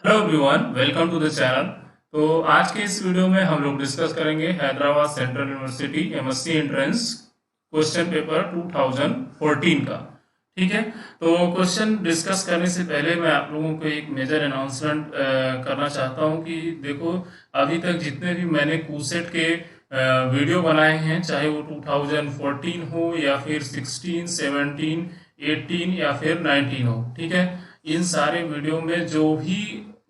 Hello everyone, welcome to the channel. तो आज के इस वीडियो में हम लोग डिस्कस करेंगे Hyderabad central university MSc entrance question paper 2014 का। ठीक है, तो क्वेश्चन डिस्कस करने से पहले मैं आप लोगों को एक मेजर अनाउंसमेंट करना चाहता हूं कि देखो, अभी तक जितने भी मैंने कूसेट के वीडियो बनाए हैं, चाहे वो 2014 हो या फिर 16, 17, 18 या फिर 19 हो, ठीक है, इन सारे वीडियो में जो भी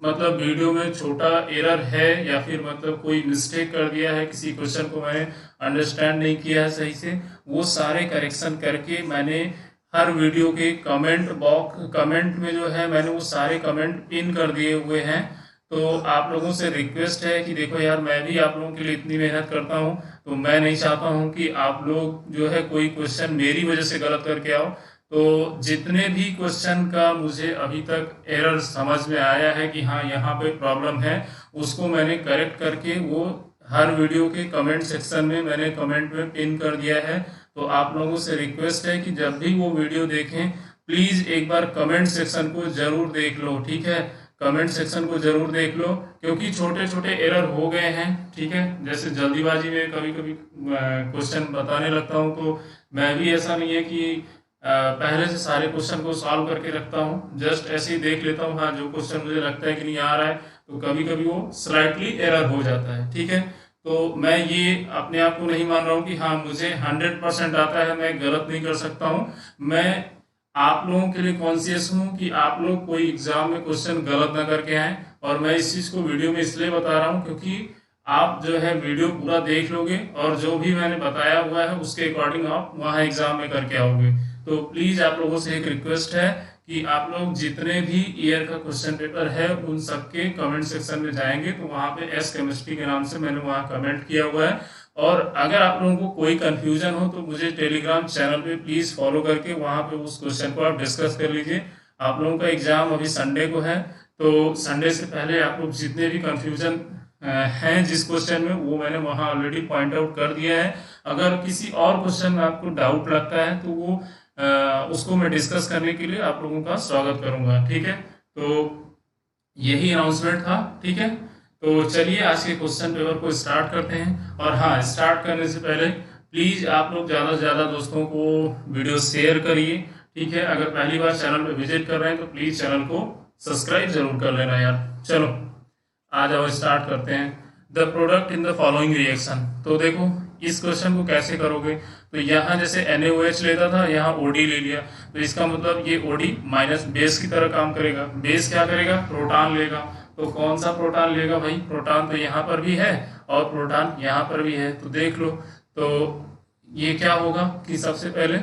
मतलब वीडियो में छोटा एरर है या फिर मतलब कोई मिस्टेक कर दिया है, किसी क्वेश्चन को मैंने अंडरस्टैंड नहीं किया है सही से, वो सारे करेक्शन करके मैंने हर वीडियो के कमेंट में जो है मैंने वो सारे कमेंट पिन कर दिए हुए हैं। तो आप लोगों से रिक्वेस्ट है कि देखो यार, मैं भी आप लोगों के लिए इतनी मेहनत करता हूँ, तो मैं नहीं चाहता हूँ कि आप लोग जो है कोई क्वेश्चन मेरी वजह से गलत करके आओ। तो जितने भी क्वेश्चन का मुझे अभी तक एरर समझ में आया है कि हाँ यहाँ पे प्रॉब्लम है, उसको मैंने करेक्ट करके वो हर वीडियो के कमेंट सेक्शन में मैंने कमेंट में पिन कर दिया है। तो आप लोगों से रिक्वेस्ट है कि जब भी वो वीडियो देखें, प्लीज एक बार कमेंट सेक्शन को जरूर देख लो। ठीक है, कमेंट सेक्शन को जरूर देख लो, क्योंकि छोटे छोटे एरर हो गए हैं। ठीक है, जैसे जल्दीबाजी में कभी कभी क्वेश्चन बताने लगता हूँ, तो मैं भी ऐसा नहीं है कि पहले से सारे क्वेश्चन को सॉल्व करके रखता हूँ, जस्ट ऐसे ही देख लेता हूँ। हाँ, जो क्वेश्चन मुझे लगता है कि नहीं आ रहा है, तो कभी कभी वो स्लाइटली एरर हो जाता है। ठीक है, तो मैं ये अपने आप को नहीं मान रहा हूँ कि हाँ मुझे 100% आता है, मैं गलत नहीं कर सकता हूँ। मैं आप लोगों के लिए कॉन्शियस हूँ कि आप लोग कोई एग्जाम में क्वेश्चन गलत ना करके आए, और मैं इस चीज को वीडियो में इसलिए बता रहा हूँ क्योंकि आप जो है वीडियो पूरा देख लोगे और जो भी मैंने बताया हुआ है उसके अकॉर्डिंग आप वहाँ एग्जाम में करके आओगे। तो प्लीज आप लोगों से एक रिक्वेस्ट है कि आप लोग जितने भी ईयर का क्वेश्चन पेपर है उन सबके कमेंट सेक्शन में जाएंगे, तो वहां पे एस केमिस्ट्री के नाम से मैंने वहां कमेंट किया हुआ है। और अगर आप लोगों को कोई कंफ्यूजन हो तो मुझे टेलीग्राम चैनल पे प्लीज फॉलो करके वहां पे उस क्वेश्चन को आप डिस्कस कर लीजिए। आप लोगों का एग्जाम अभी संडे को है, तो संडे से पहले आप लोग जितने भी कंफ्यूजन हैं जिस क्वेश्चन में, वो मैंने वहां ऑलरेडी पॉइंट आउट कर दिया है। अगर किसी और क्वेश्चन में आपको डाउट लगता है तो वो उसको मैं डिस्कस करने के लिए आप लोगों का स्वागत करूंगा। ठीक है, तो यही अनाउंसमेंट था। ठीक है, तो चलिए आज के क्वेश्चन पेपर को स्टार्ट करते हैं। और हाँ, स्टार्ट करने से पहले प्लीज आप लोग ज्यादा से ज्यादा दोस्तों को वीडियो शेयर करिए। ठीक है, अगर पहली बार चैनल पे विजिट कर रहे हैं तो प्लीज चैनल को सब्सक्राइब जरूर कर लेना यार। चलो आ जाओ, स्टार्ट करते हैं। The product in the following reaction. तो देखो इस क्वेश्चन को कैसे करोगे, तो यहाँ जैसे NaOH लेता था, यहाँ OD ले लिया, तो इसका मतलब ये OD माइनस बेस की तरह काम करेगा। बेस क्या करेगा, प्रोटॉन लेगा। तो कौन सा प्रोटॉन लेगा भाई, प्रोटॉन तो यहाँ पर भी है और प्रोटॉन यहाँ पर भी है, तो देख लो। तो ये क्या होगा कि सबसे पहले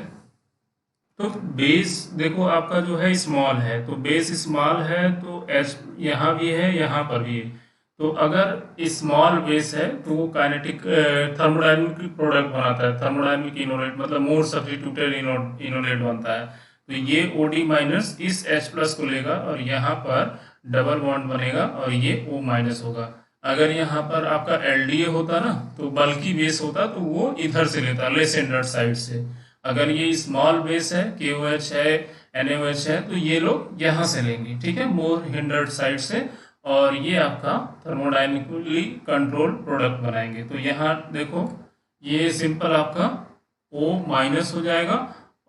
तो बेस देखो आपका जो है स्मॉल है, तो बेस स्मॉल है तो H यहाँ भी है यहाँ पर भी है। तो अगर स्मॉल बेस है तो वो काइनेटिक थर्मोडायनेमिक प्रोडक्ट बनाता है, थर्मोडायनेमिक इनोलेट मतलब मोर सब्स्टिट्यूटेड इनोलेट बनता है। तो ये OD माइनस इस H प्लस को लेगा और यहाँ पर डबल बॉन्ड बनेगा और ये O माइनस होगा। अगर यहाँ पर आपका LDA होता ना, तो बल्कि बेस होता तो वो इधर से लेता, लेस हिंडर्ड साइड से। अगर ये स्मॉल बेस है, KOH है, NaOH है, तो ये लोग यहाँ से लेंगे। ठीक है, मोर हिंडर्ड साइड से, और ये आपका थर्मोडायनेमिकली कंट्रोल प्रोडक्ट बनाएंगे। तो यहाँ देखो ये सिंपल आपका O माइनस हो जाएगा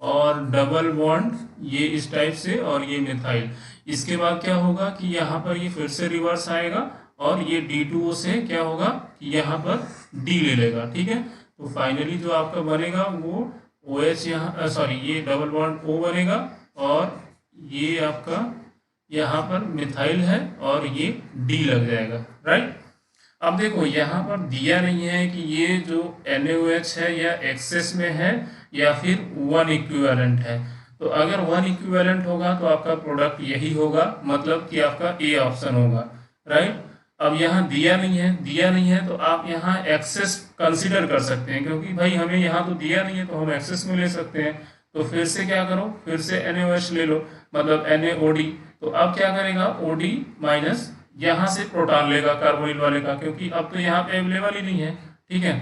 और डबल बॉन्ड ये इस टाइप से और ये मिथाइल। इसके बाद क्या होगा कि यहाँ पर ये फिर से रिवर्स आएगा और ये D2O से क्या होगा कि यहाँ पर D ले लेगा। ठीक है, तो फाइनली जो आपका बनेगा वो OH यहाँ सॉरी ये डबल बॉन्ड O बनेगा और ये आपका यहाँ पर मिथाइल है और ये D लग जाएगा। राइट, अब देखो यहाँ पर दिया नहीं है कि ये जो NaOH है या एक्सेस में है या फिर 1 इक्विवेलेंट है। तो अगर 1 इक्विवेलेंट होगा तो आपका प्रोडक्ट यही होगा, मतलब कि आपका A ऑप्शन होगा। राइट, अब यहाँ दिया नहीं है, दिया नहीं है तो आप यहाँ एक्सेस कंसीडर कर सकते हैं, क्योंकि भाई हमें यहाँ तो दिया नहीं है तो हम एक्सेस में ले सकते हैं। तो फिर से क्या करो, फिर से NaOH ले लो, मतलब NaOD। तो अब क्या करेगा, OD माइनस यहाँ से प्रोटॉन लेगा कार्बोनिल वाले का, क्योंकि अब तो यहाँ पे अवेलेबल ही नहीं है। ठीक है,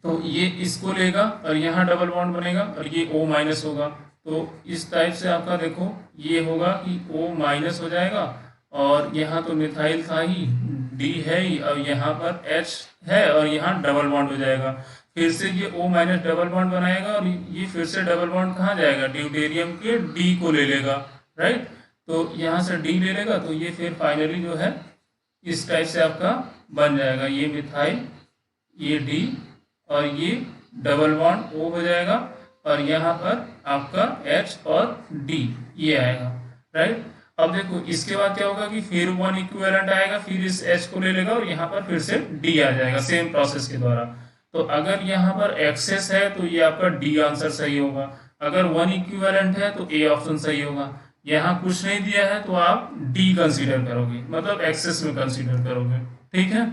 तो ये इसको लेगा और यहाँ डबल बॉन्ड बनेगा और ये O माइनस होगा। तो इस टाइप से आपका देखो ये होगा कि O माइनस हो जाएगा और यहाँ तो मिथाइल था ही, डी है ही, और यहाँ पर H है और यहाँ डबल बॉन्ड हो जाएगा। फिर से ये O माइनस डबल बॉन्ड बनाएगा और ये फिर से डबल बॉन्ड कहाँ जाएगा, ड्यूटेरियम के D को ले लेगा, राइट। तो यहाँ से D ले लेगा तो ये फिर फाइनली जो है इस टाइप से आपका बन जाएगा, ये मिथाइल, ये D और ये डबल बॉन्ड O हो जाएगा और यहाँ पर आपका H और D ये आएगा, राइट। अब देखो इसके बाद क्या होगा कि फिर वन इक्विवेलेंट आएगा, फिर इस H को ले लेगा और यहाँ पर फिर से D आ जाएगा सेम प्रोसेस के द्वारा। तो अगर यहाँ पर एक्सेस है तो ये आपका D आंसर सही होगा, अगर वन इक्विवेलेंट है तो A ऑप्शन सही होगा। यहाँ कुछ नहीं दिया है तो आप D कंसीडर करोगे, मतलब एक्सेस में कंसीडर करोगे, ठीक है।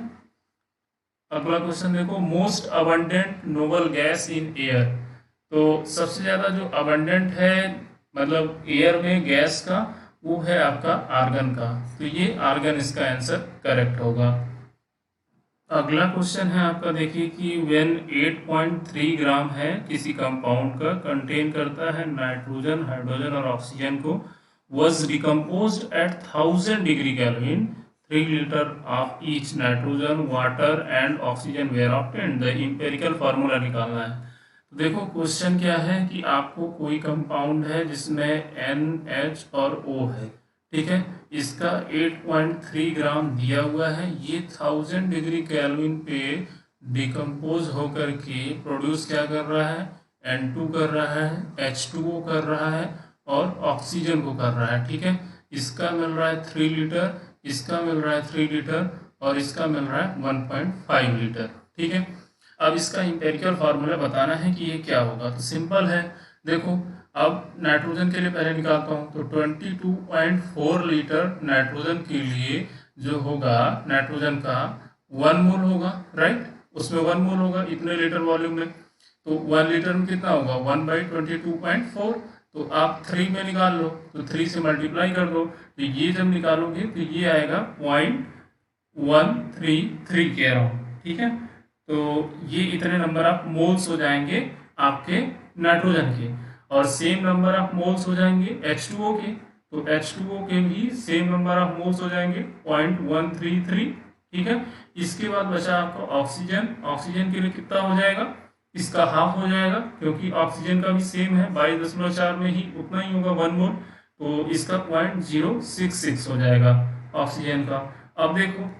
अगला क्वेश्चन देखो, most abundant noble gas in air. तो सबसे ज्यादा जो अबंडेंट है मतलब एयर में गैस का, वो है आपका आर्गन का, तो ये आर्गन इसका आंसर करेक्ट होगा। अगला क्वेश्चन है आपका, देखिए कि व्हेन 8.3 ग्राम है किसी कंपाउंड का, कंटेन करता है नाइट्रोजन, हाइड्रोजन और ऑक्सीजन को, was decomposed at 1000 degree Kelvin, 3 liter of each nitrogen, water and oxygen were obtained। The empirical formula निकालना है। तो देखो क्वेश्चन क्या है कि आपको कोई कंपाउंड है जिसमें NH और O है, ठीक है, इसका 8.3 ग्राम दिया हुआ है, ये 1000 डिग्री केल्विन पे डिकम्पोज होकर के प्रोड्यूस क्या कर रहा है, N2 कर रहा है, H2O कर रहा है और ऑक्सीजन को कर रहा है, ठीक है। इसका मिल रहा है 3 लीटर, इसका मिल रहा है 3 लीटर और इसका मिल रहा है 1.5 लीटर, ठीक है। अब इसका इंपेरिकल फार्मूला बताना है कि ये क्या होगा, तो सिंपल है। देखो अब नाइट्रोजन के लिए पहले निकालता हूँ, तो 22.4 लीटर नाइट्रोजन के लिए जो होगा नाइट्रोजन का 1 मोल होगा, राइट, उसमें 1 मोल होगा इतने लीटर वॉल्यूम में, तो 1 लीटर में कितना होगा 1/22.4, तो आप 3 में निकाल लो, तो 3 से मल्टीप्लाई कर दो, तो ये जब निकालोगे तो ये आएगा 0.133 कह रहा हूँ, ठीक है। तो ये इतने नंबर आप मोल्स हो जाएंगे आपके नाइट्रोजन के, और सेम नंबर ऑफ मोल्स हो जाएंगे H2O के, तो H2O के भी सेम नंबर ऑफ मोल्स हो जाएंगे 0.133, ठीक है। इसके बाद बचा आपका ऑक्सीजन, ऑक्सीजन के लिए कितना हो जाएगा, इसका हाफ हो जाएगा क्योंकि ऑक्सीजन का भी सेम है 22.4 में ही उतना ही होगा 1 मोल, तो इसका 0.066 हो जाएगा ऑक्सीजन का। अब देखो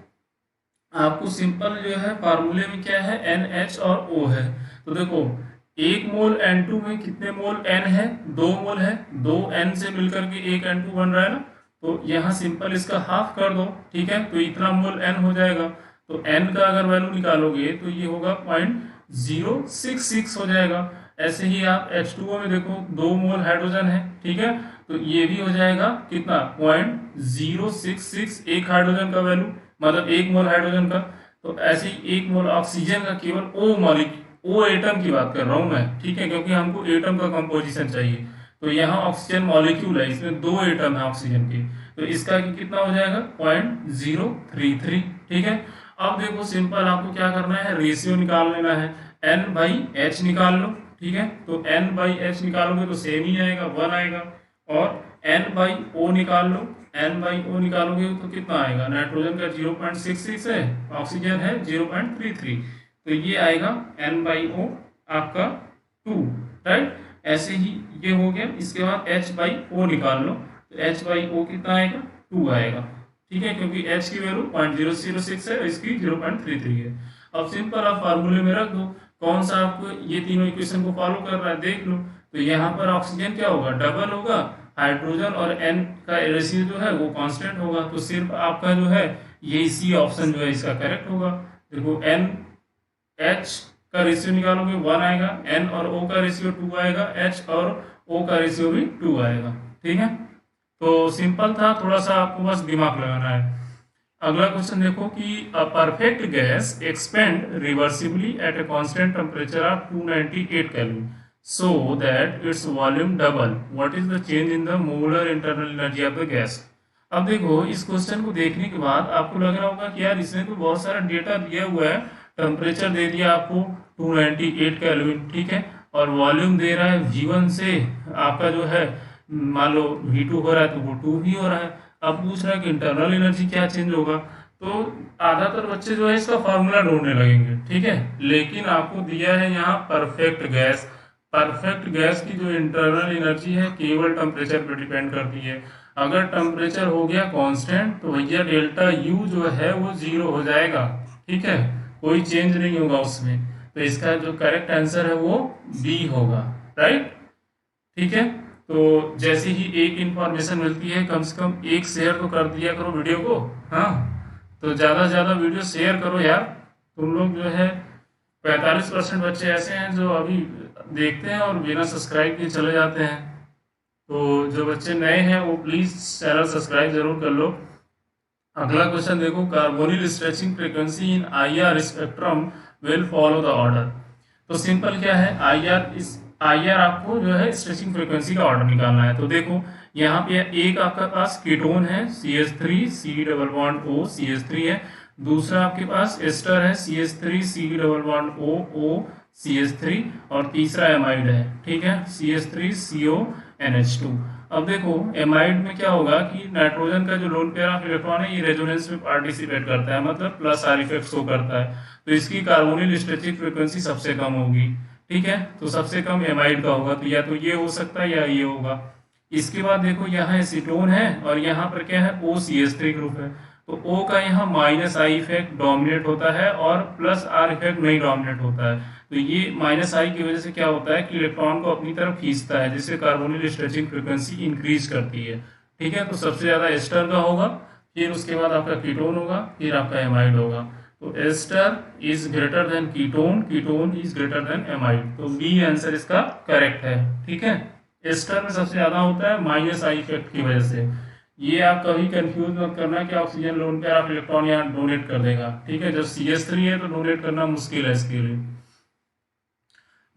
आपको सिंपल जो है फार्मूले में क्या है, NH और O है, तो देखो 1 मोल N2 में कितने मोल N है, 2 मोल है, 2 N से मिलकर के 1 N2 बन रहा है ना, तो यहाँ सिंपल इसका हाफ कर दो, ठीक है, तो इतना मोल N हो जाएगा। तो N का अगर वैल्यू निकालोगे तो ये होगा 0.066 हो जाएगा। ऐसे ही आप H2O में देखो 2 मोल हाइड्रोजन है, ठीक है, तो ये भी हो जाएगा कितना 0.066, एक हाइड्रोजन का वैल्यू मतलब 1 मोल हाइड्रोजन का। तो ऐसे ही 1 मोल ऑक्सीजन का केवल O एटम की बात कर रहा हूं मैं, ठीक है, क्योंकि हमको एटम का कंपोजिशन चाहिए। तो यहाँ ऑक्सीजन मॉलिक्यूल है, इसमें 2 एटम है ऑक्सीजन के, तो इसका कितना हो जाएगा 0.033, ठीक है। अब देखो सिंपल आपको क्या करना है, रेशियो निकाल लेना है, N/H निकाल लो, ठीक है, तो N/H निकालोगे तो सेम ही आएगा 1 आएगा, और N/O निकाल लो, N/O निकालोगे तो कितना आएगा, नाइट्रोजन का 0.66 है, ऑक्सीजन है 0.33, तो ये आएगा N/O आपका 2, राइट। ऐसे ही ये हो गया। इसके बाद H/O निकाल लो, तो H/O कितना आएगा 2 आएगा, ठीक है, क्योंकि H की वैल्यू 0.066 है और इसकी 0.33 है। अब सिंपल आप फार्मूले में रख दो, कौन सा आपको ये तीनों इक्वेशन को फॉलो कर रहा है देख लो। तो यहाँ पर ऑक्सीजन क्या होगा, डबल होगा, हाइड्रोजन और N का रेशियो जो है वो कांस्टेंट होगा, तो सिर्फ आपका जो है ये सी ऑप्शन जो है इसका करेक्ट होगा। देखो NH का रेशियो निकालोगे 1 आएगा, N और O का रेशियो 2 आएगा, H और O का रेशियो भी 2 आएगा, ठीक है। तो सिंपल था, थोड़ा सा आपको बस दिमाग लगाना है। अगला क्वेश्चन देखो कि a perfect gas expand reversibly at a constant temperature of 298 kelvin so that its volume double, what is the change in the molar internal energy of the gas। अब देखो इस क्वेश्चन को देखने के बाद आपको लग रहा होगा कि यार इसमें तो बहुत सारा डेटा दिया हुआ है, टेम्परेचर दे दिया आपको 298 केल्विन, ठीक है, और वॉल्यूम दे रहा है V1 से आपका जो है मान लो V2 हो रहा है तो वो 2 ही हो रहा है। अब पूछ रहा है कि इंटरनल एनर्जी क्या चेंज होगा, तो ज्यादातर बच्चे जो है इसका फॉर्मूला ढूंढने लगेंगे, ठीक है। लेकिन आपको दिया है यहाँ परफेक्ट गैस। परफेक्ट गैस की जो इंटरनल एनर्जी है केवल टेम्परेचर पर डिपेंड करती है। अगर टेम्परेचर हो गया कांस्टेंट तो भैया डेल्टा यू जो है वो जीरो हो जाएगा, ठीक है, कोई चेंज नहीं होगा उसमें। तो इसका जो करेक्ट आंसर है वो बी होगा, राइट, ठीक है। तो जैसे ही एक इंफॉर्मेशन मिलती है कम से कम एक शेयर तो कर दिया करो वीडियो को, हाँ, तो ज्यादा से ज्यादा वीडियो शेयर करो यार। तुम लोग जो है 45% बच्चे ऐसे हैं जो अभी देखते हैं और बिना सब्सक्राइब किए चले जाते हैं। तो जो बच्चे नए हैं वो प्लीज चैनल सब्सक्राइब जरूर कर लो। अगला क्वेश्चन देखो, carbonyl stretching frequency in IR spectrum will follow the order. तो सिंपल क्या है, आईआर आपको जो है स्ट्रेचिंग फ्रीक्वेंसी का ऑर्डर निकालना है। तो देखो यहाँ पे एक आपका पास कीटोन है CH3 C double bond O CH3 है, दूसरा आपके पास एस्टर है CH3 C double bond O O CH3, और तीसरा एमाइड है, ठीक है, CH3 CO NH2। अब देखो एमाइड में क्या होगा कि नाइट्रोजन का जो लोन पेयर ऑफ इलेक्ट्रॉन है ये रेजोनेंस में पार्टिसिपेट करता है, मतलब प्लस आर इफेक्ट शो करता है, तो इसकी कार्बोनिल स्ट्रेचिंग फ्रीक्वेंसी सबसे कम होगी, ठीक है। तो सबसे कम एमाइड का होगा, तो या तो ये हो सकता है या ये होगा। इसके बाद देखो यहाँ एसीटोन है और यहाँ पर क्या है OCH3 ग्रुप है, तो O का यहाँ माइनस आई इफेक्ट डोमिनेट होता है और प्लस आर इफेक्ट नहीं डोमिनेट होता है। तो ये माइनस आई की वजह से क्या होता है कि इलेक्ट्रॉन को अपनी तरफ खींचता है, जिससे कार्बोनिल स्ट्रेचिंग फ्रीक्वेंसी इंक्रीज करती है, ठीक है। तो सबसे ज्यादा एस्टर का होगा, फिर उसके बाद आपका कीटोन होगा, फिर आपका एमाइड होगा। तो ester is greater than ketone, ketone is greater than amide, तो बी आंसर इसका करेक्ट है, ठीक है। एस्टर में सबसे ज्यादा होता है माइनस आई इफेक्ट की वजह से। ये आप कभी कंफ्यूज मत करना कि oxygen lone pair of electron यहाँ डोनेट कर देगा, ठीक है। जब CH3 है तो डोनेट करना मुश्किल है इसके लिए।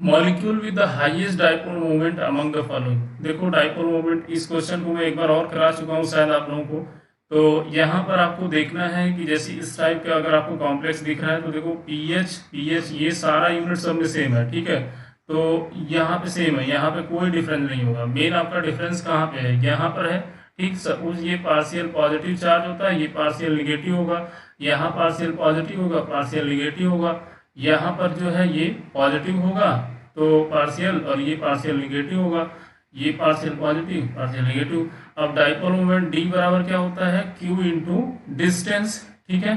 Molecule with the highest dipole moment among the following. देखो डाइपोल मोमेंट, इस क्वेश्चन को मैं एक बार और करा चुका हूँ शायद आप लोगों को। तो यहाँ पर आपको देखना है कि जैसे इस टाइप का अगर आपको कॉम्प्लेक्स दिख रहा है तो देखो पीएच ये सारा यूनिट सब में सेम है, ठीक है। तो यहाँ पे सेम है, यहाँ पे कोई डिफरेंस नहीं होगा। मेन आपका डिफरेंस कहाँ पे है, यहाँ पर है, ठीक। सपोज ये पार्शियल पॉजिटिव चार्ज होता है, ये पार्शियल निगेटिव होगा, यहाँ पार्शियल पॉजिटिव होगा, पार्शियल निगेटिव होगा, यहाँ पर जो है ये पॉजिटिव होगा तो पार्शियल, और ये पार्शियल निगेटिव होगा, ये पार्शियल पॉजिटिव पार्शियल निगेटिव। अब डाइपोल मोमेंट डी बराबर क्या होता है, क्यू इंटू डिस्टेंस, ठीक है,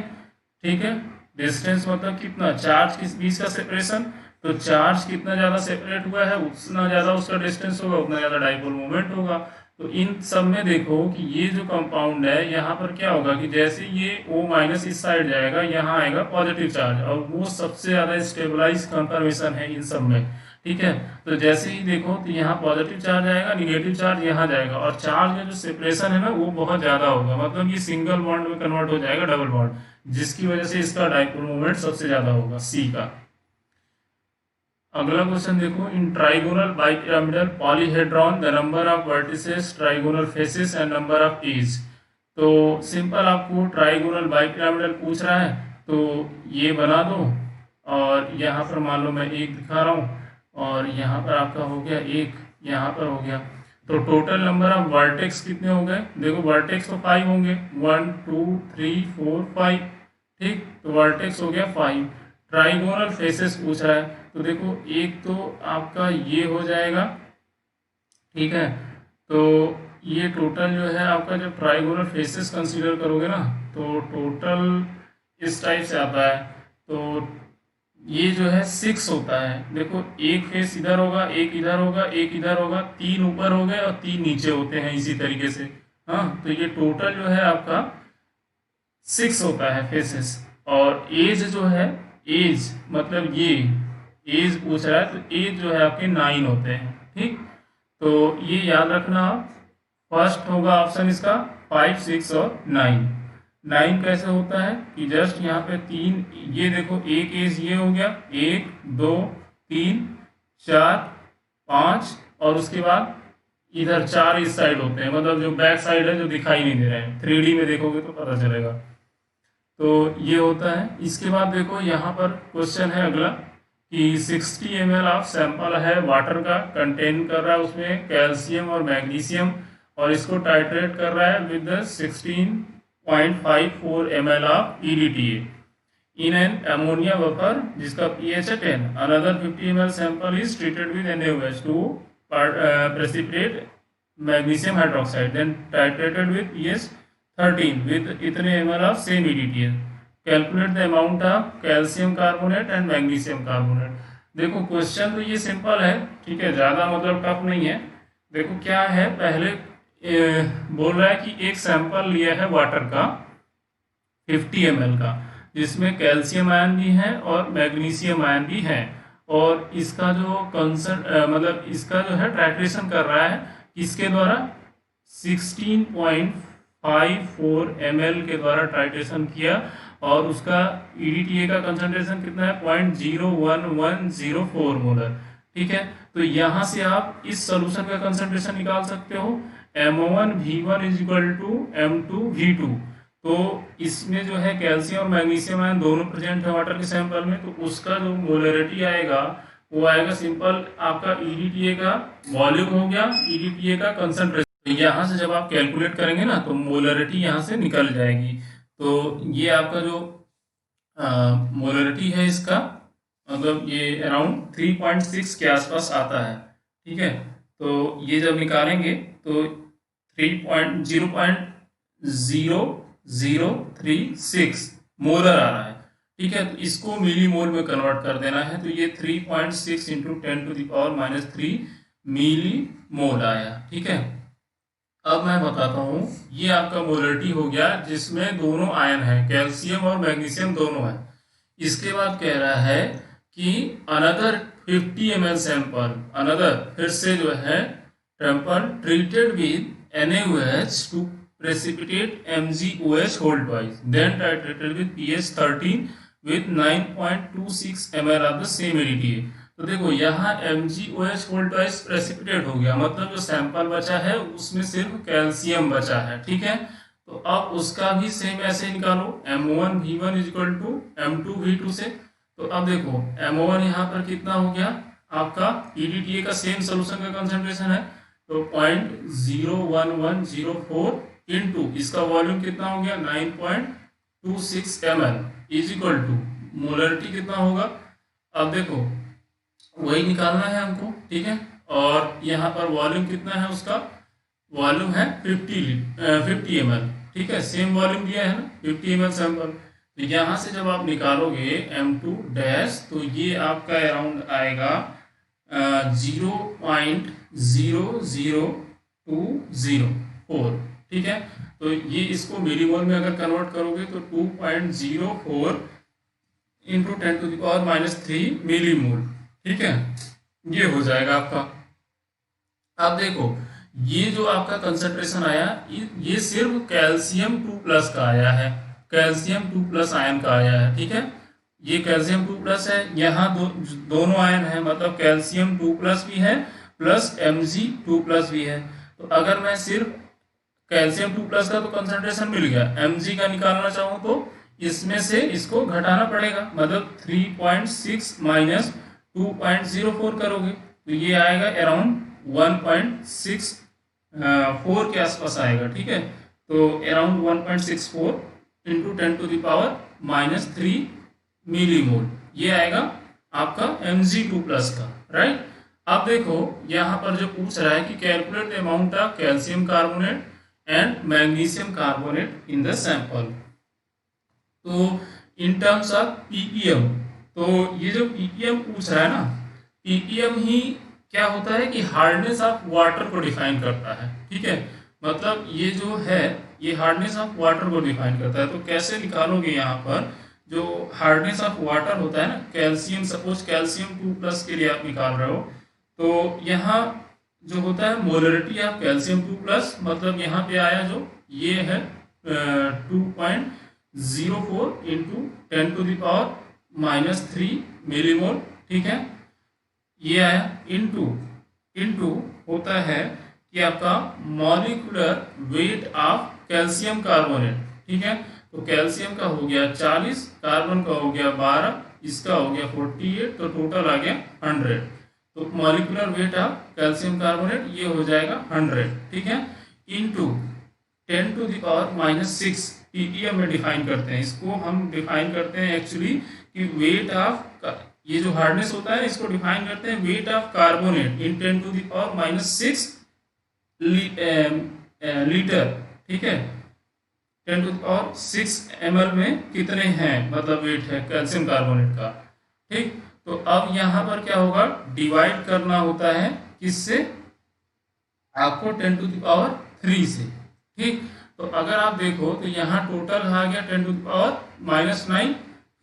ठीक है। डिस्टेंस मतलब कितना, चार्ज किस बीच का सेपरेशन, तो चार्ज कितना ज्यादा सेपरेट हुआ है उतना ज्यादा उसका डिस्टेंस होगा, उतना ज्यादा डाइपोल मोमेंट होगा। तो इन सब में देखो कि ये जो कंपाउंड है यहाँ पर क्या होगा कि जैसे ये O माइनस इस साइड जाएगा, यहाँ आएगा पॉजिटिव चार्ज, और वो सबसे ज्यादा स्टेबलाइज कंफर्मेशन है इन सब में, ठीक है। तो जैसे ही देखो तो यहाँ पॉजिटिव चार्ज आएगा, निगेटिव चार्ज यहाँ जाएगा, और चार्ज में जो सेपरेशन है ना वो बहुत ज्यादा होगा, मतलब ये सिंगल बॉन्ड में कन्वर्ट हो जाएगा डबल बॉन्ड, जिसकी वजह से इसका डाइपोल मोमेंट सबसे ज्यादा होगा, सी का। अगला क्वेश्चन देखो, in trigonal bipyramidal polyhedron the number of vertices, trigonal faces and number of edge. तो सिंपल आपको ट्राइगोनल बाइपिरामिडल पूछ रहा है, तो ये बना दो, और यहाँ पर मान लो मैं एक दिखा रहा हूँ, और यहाँ पर आपका हो गया एक, यहाँ पर हो गया। तो टोटल नंबर ऑफ वर्टेक्स कितने हो गए, देखो वर्टेक्स तो 5 होंगे, 1 2 3 4 5, ठीक। तो वर्टेक्स हो गया 5। ट्राइगोनल फेसेस पूछ रहा है, तो देखो एक तो आपका ये हो जाएगा, ठीक है। तो ये टोटल जो है आपका जब ट्राइगोनल फेसेस कंसीडर करोगे ना, तो टोटल इस टाइप से आता है। तो ये जो है 6 होता है, देखो एक फेस इधर होगा, एक इधर होगा, एक इधर होगा, 3 ऊपर हो गए और 3 नीचे होते हैं इसी तरीके से, हाँ। तो ये टोटल जो है आपका 6 होता है फेसेस। और एज जो है, एज मतलब ये एज पूछ रहा है, तो एज जो है आपके 9 होते हैं, ठीक। तो ये याद रखना, फर्स्ट होगा ऑप्शन इसका 5 6 और 9। 9 कैसे होता है कि जस्ट यहाँ पे 3, ये देखो एक एज ये हो गया, 1 2 3 4 5, और उसके बाद इधर 4 इस साइड होते हैं, मतलब जो बैक साइड है जो दिखाई नहीं दे रहे हैं, 3D में देखोगे तो पता चलेगा। तो ये होता है। इसके बाद देखो यहाँ पर क्वेश्चन है अगला कि 60 ml ऑफ सैंपल है वाटर का, कंटेन कर रहा है उसमें कैल्शियम और मैग्नीशियम, और इसको टाइट्रेट कर रहा है with 16.54 ml of EDTA in an ammonia buffer जिसका pH है 10. Another 50 ml sample is treated with NaOH to precipitate magnesium hydroxide, then titrated with pH 13 with इतने ml of same EDTA. Calculate the amount of calcium carbonate and magnesium carbonate. देखो question तो ये simple है, ठीक है, ज़्यादा मतलब tough नहीं है. देखो क्या है, पहले बोल रहा है कि एक सैंपल लिया है वाटर का 50 ml का, जिसमें कैल्शियम आयन भी है और मैग्नीशियम आयन भी है, और इसका जो मतलब इसका जो है टाइट्रेशन कर रहा है किसके द्वारा, 16.54 ml के द्वारा टाइट्रेशन किया, और उसका EDTA का कंसंट्रेशन कितना है, 0.01104 मोलर. ठीक है, तो यहाँ से आप इस सोल्यूशन का कंसंट्रेशन निकाल सकते हो, MO1V1 is equal to M2V2. तो इसमें जो है कैल्शियम और मैग्नीशियम आयन दोनों प्रेजेंट है वाटर के सैंपल में, तो उसका जो मोलरिटी आएगा वो आएगा सिंपल आपका EDTA का वॉल्यूम हो गया, EDTA का कंसंट्रेशन. तो यहाँ से जब आप कैलकुलेट करेंगे ना तो मोलरिटी यहाँ से निकल जाएगी. तो ये आपका जो मोलरिटी है इसका मतलब ये अराउंड 3.6 के आसपास आता है. ठीक है, तो ये जब निकालेंगे तो 3.0.0036 मोलर आ रहा है. ठीक है, तो इसको मिली मोल में कन्वर्ट कर देना है, तो ये 3.6 इंटू 10⁻³ मिली मोल आया. ठीक है, अब मैं बताता हूँ, ये आपका मोलरिटी हो गया जिसमें दोनों आयन है, कैल्शियम और मैग्नीशियम दोनों है. इसके बाद कह रहा है कि अनदर 50 ml सैंपल, अनदर फिर से जो है sample treated with NaOH to precipitate MgOH whole twice, then titrated with pH 13 with 9.26 ml of the same EDTA. तो देखो यहाँ MgOH whole twice precipitate हो गया, मतलब जो सैंपल बचा है उसमें सिर्फ कैल्शियम बचा है. ठीक है, तो अब उसका भी सेम ऐसे निकालो, MO1V1 is equal to M2V2 से. तो अब देखो MO1 यहाँ पर कितना हो गया आपका, EDTA का सेम सोल्यूशन का कंसंट्रेशन है, तो 0.01104 इंटू इसका वॉल्यूम कितना हो गया 9.26 ml is equal to molarity कितना होगा. अब देखो वही निकालना है हमको. ठीक है, और यहाँ पर वॉल्यूम कितना है, उसका वॉल्यूम है 50 ml. ठीक है, सेम वॉल्यूम दिया है ना 50 ml सैंपल. तो यहाँ से जब आप निकालोगे M2 डैश, तो ये आपका अराउंड आएगा 0.00204. ठीक है, तो ये इसको मिलीमोल में अगर कन्वर्ट करोगे तो 2.04 इंटू 10⁻³ मिलीमोल. ठीक है, ये हो जाएगा आपका. अब देखो ये जो आपका कंसंट्रेशन आया ये सिर्फ कैल्शियम 2+ का आया है, कैल्शियम 2+ आयन का आया है. ठीक है, ये कैल्शियम 2+ है, यहाँ दोनों आयन है, मतलब कैल्शियम 2+ भी है प्लस Mg2+ भी है. तो अगर मैं सिर्फ कैल्शियम 2+ का तो कंसंट्रेशन मिल गया, Mg का निकालना चाहूँ तो इसमें से इसको घटाना पड़ेगा, मतलब 3.6 माइनस 2.04 करोगे तो ये आएगा अराउंड 1.64 के आसपास आएगा. ठीक है, तो अराउंड 1.64 इंटू 10⁻³ मिलीमोल ये आएगा आपका Mg2+ का. राइट, अब देखो यहाँ पर जो पूछ रहा है कि calculate the amount of calcium carbonate and magnesium carbonate in the sample. तो इन टर्म्स ऑफ ppm, तो ये जो ppm पूछ रहा है ना, ppm ही क्या होता है कि हार्डनेस ऑफ वाटर को डिफाइन करता है. ठीक है, मतलब ये जो है ये हार्डनेस ऑफ वाटर को डिफाइन करता है. तो कैसे निकालोगे, यहाँ पर जो हार्डनेस ऑफ वाटर होता है ना, कैल्शियम, सपोज कैल्शियम 2+ के लिए आप निकाल रहे हो, तो यहाँ जो होता है मोलरिटी ऑफ कैल्शियम 2+, मतलब यहाँ पे आया जो ये है 2.04 इंटू 10⁻³ मिलीमोल. ठीक है, ये आया इंटू होता है कि आपका molecular weight of calcium carbonate. ठीक है, तो कैल्शियम का हो गया 40, कार्बन का हो गया 12, इसका हो गया 48, तो टोटल आ गया 100. तो molecular weight of calcium carbonate ये हो जाएगा 100. ठीक है, इंटू 10⁻⁻6 ppm में डिफाइन करते हैं। इसको हम डिफाइन करते हैं एक्चुअली कि वेट ऑफ, ये जो हार्डनेस होता है इसको डिफाइन करते हैं weight of carbonate in 10⁻⁻6 litre. ठीक है, 10⁻6 ml में कितने हैं, मतलब वेट है कैल्शियम कार्बोनेट का। ठीक, तो अब यहाँ पर क्या होगा, डिवाइड करना होता है किससे, आपको 10⁻³ से। ठीक, तो अगर आप देखो तो यहाँ टोटल आ गया 10⁻⁻9,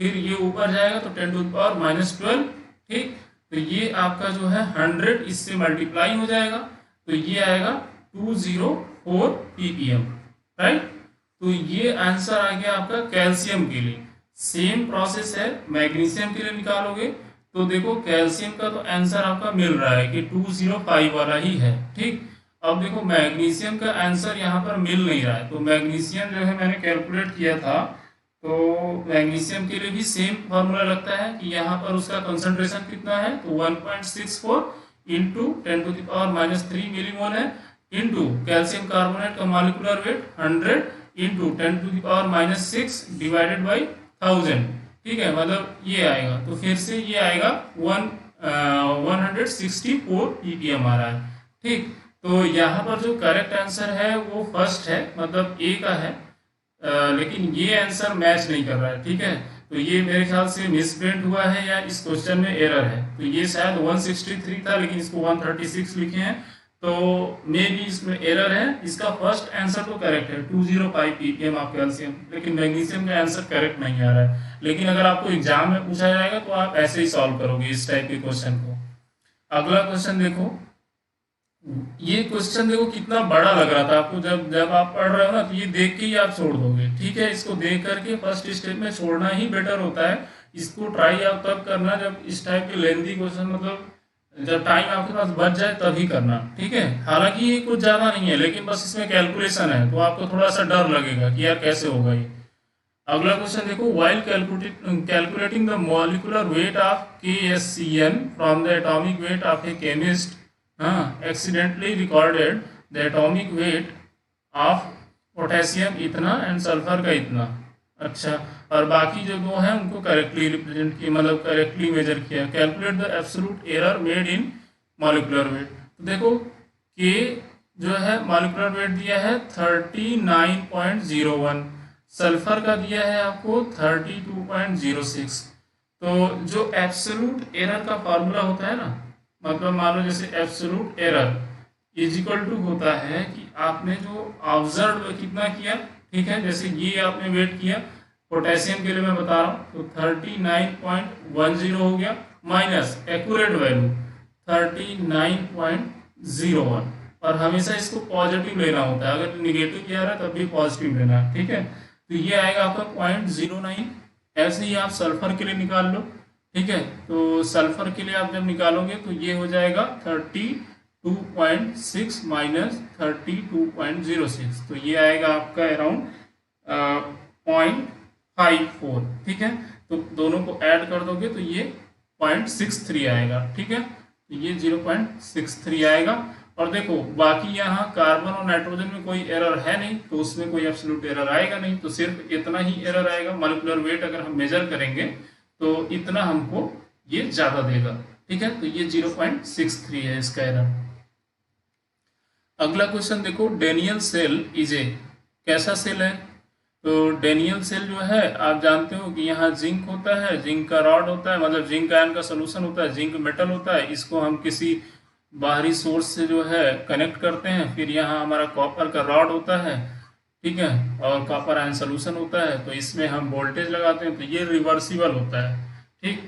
फिर ये ऊपर जाएगा तो 10⁻12। ठीक, तो ये आपका जो है 100 इससे मल्टीप्लाई हो जाएगा, तो ये आएगा 204 ppm। राइट, तो ये आंसर आ गया आपका कैल्शियम के लिए। सेम प्रोसेस है मैग्नीशियम के लिए निकालोगे तो देखो कैल्शियम का तो आंसर आपका मिल रहा है कि 205 वाला ही है। ठीक, अब देखो मैग्नीशियम का आंसर यहाँ पर मिल नहीं रहा है, तो मैग्नीशियम जो है मैंने कैलकुलेट किया था, तो मैग्नीशियम के लिए भी सेम फॉर्मूला लगता है कि यहाँ पर उसका कंसंट्रेशन कितना है, तो 1.64 इंटू 10⁻³ मिलीमोल है, इंटू कैल्शियम कार्बोनेट का molecular weight 100 into 10⁻6 divided by 1000। ठीक है, मतलब ये आएगा, तो फिर से ये आएगा 164 ppm आ रहा है। ठीक, तो यहाँ पर जो करेक्ट आंसर है वो फर्स्ट है, मतलब ए का है, लेकिन ये आंसर मैच नहीं कर रहा है। ठीक है, तो ये मेरे ख्याल से मिसप्रिंट हुआ है या इस क्वेश्चन में एरर है, तो ये शायद 163 था लेकिन इसको 136 लिखे हैं, तो मे भी इसमें एरर है। इसका फर्स्ट आंसर तो करेक्ट है 205 ppm ऑफ कैल्शियम, लेकिन मैग्नीशियम का आंसर करेक्ट नहीं आ रहा है। लेकिन अगर आपको एग्जाम में पूछा जाएगा तो आप ऐसे ही सॉल्व करोगे इस टाइप के क्वेश्चन को। अगला क्वेश्चन देखो, ये क्वेश्चन देखो कितना बड़ा लग रहा था आपको, जब आप पढ़ रहे हो ना तो ये देख के ही आप छोड़ दोगे। ठीक है, इसको देख करके फर्स्ट स्टेप में छोड़ना ही बेटर होता है। इसको ट्राई आप तब करना जब इस टाइप के लेंथी क्वेश्चन, मतलब जब टाइम आपके पास बच जाए तभी करना। ठीक है, हालांकि ये कुछ ज्यादा नहीं है लेकिन बस इसमें कैलकुलेशन है तो आपको थोड़ा सा डर लगेगा कि यार कैसे होगा ये। अगला क्वेश्चन देखो, while calculating the molecular weight of KSCN from the atomic weight of A chemist accidentally recorded the atomic weight of potassium इतना एंड सल्फर का इतना। अच्छा, और बाकी जो दो हैं उनको करेक्टली रिप्रेजेंट किया, मतलब करेक्टली मेजर किया। Calculate the absolute error made in molecular weight. तो देखो के जो है मॉलिक्यूलर वेट दिया है 39.01, सल्फर का दिया है आपको 32.06। तो जो एब्सोल्यूट एरर का फॉर्मूला होता है ना, मतलब मान लो जैसे absolute error is equal to होता है कि आपने जो ऑब्जर्व कितना किया। ठीक है, जैसे ये आपने वेट किया पोटेशियम के लिए मैं बता रहा हूँ, तो 39.10 हो गया माइनस एक्यूरेट वैल्यू 39.01, और हमेशा इसको पॉजिटिव लेना होता है, अगर निगेटिव किया रहा है तब भी पॉजिटिव लेना है। ठीक है, तो ये आएगा आपका 0.09। ऐसे ही आप सल्फर के लिए निकाल लो। ठीक है, तो सल्फर के लिए आप जब निकालोगे तो ये हो जाएगा 32.6 माइनस 32.06, तो ये आएगा आपका अराउंड 0.54। ठीक है, तो दोनों को ऐड कर दोगे तो ये 0.63 आएगा। ठीक है, तो ये 0.63 आएगा। और देखो बाकी यहाँ कार्बन और नाइट्रोजन में कोई एरर है नहीं, तो उसमें कोई एब्सोल्यूट एरर आएगा नहीं, तो सिर्फ इतना ही एरर आएगा। मॉलिक्यूलर वेट अगर हम मेजर करेंगे तो इतना हमको ये ज्यादा देगा। ठीक है, तो ये 0.63 है इसका एरर। अगला क्वेश्चन देखो, डेनियल सेल इज ए, कैसा सेल है, तो डेनियल सेल जो है आप जानते हो कि यहाँ जिंक होता है, जिंक का रॉड होता है, मतलब जिंक आयन का सोल्यूशन होता है, जिंक मेटल होता है, इसको हम किसी बाहरी सोर्स से जो है कनेक्ट करते हैं, फिर यहाँ हमारा कॉपर का रॉड होता है। ठीक है, और कॉपर आयन सोल्यूशन होता है, तो इसमें हम वोल्टेज लगाते हैं, तो ये रिवर्सिबल होता है। ठीक,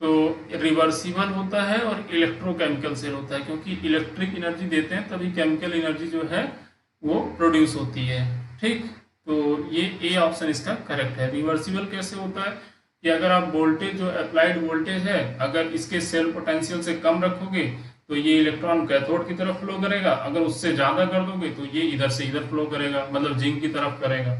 तो रिवर्सिबल होता है और इलेक्ट्रोकेमिकल सेल होता है, क्योंकि इलेक्ट्रिक एनर्जी देते हैं तभी केमिकल एनर्जी जो है वो प्रोड्यूस होती है। ठीक, तो ये ए ऑप्शन इसका करेक्ट है। रिवर्सिबल कैसे होता है कि अगर आप वोल्टेज जो अप्लाइड वोल्टेज है अगर इसके सेल पोटेंशियल से कम रखोगे तो ये इलेक्ट्रॉन कैथोड की तरफ फ्लो करेगा, अगर उससे ज्यादा कर दोगे तो ये इधर से इधर फ्लो करेगा, मतलब जिंक की तरफ करेगा।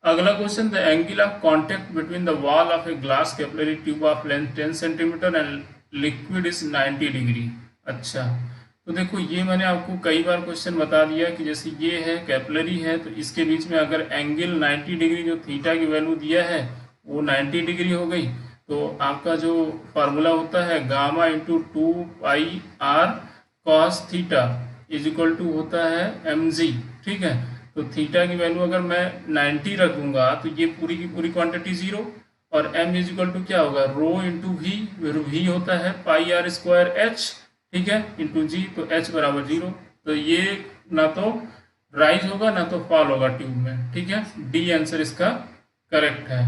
अगला question, the angle of contact between the wall of a glass capillary tube of length 10 centimetre and liquid is 90 degree. अच्छा, तो देखो ये मैंने आपको कई बार क्वेश्चन बता दिया कि जैसे ये है कैपिलरी है, तो इसके बीच में अगर एंगल 90 डिग्री जो थीटा की वैल्यू दिया है वो 90 डिग्री हो गई, तो आपका जो फार्मूला होता है gamma into 2 pi r cos theta is equal to होता है mg। ठीक है, तो थीटा की वैल्यू अगर मैं 90 रखूंगा तो ये पूरी की पूरी क्वांटिटी जीरो, और m इज इक्वल टू क्या होगा रो इंटू वी, वी होता है पाई आर स्क्वायर एच, ठीक है, इंटू जी, तो h बराबर जीरो। तो ये ना तो राइज होगा ना तो फॉल होगा ट्यूब में। ठीक है, डी आंसर इसका करेक्ट है।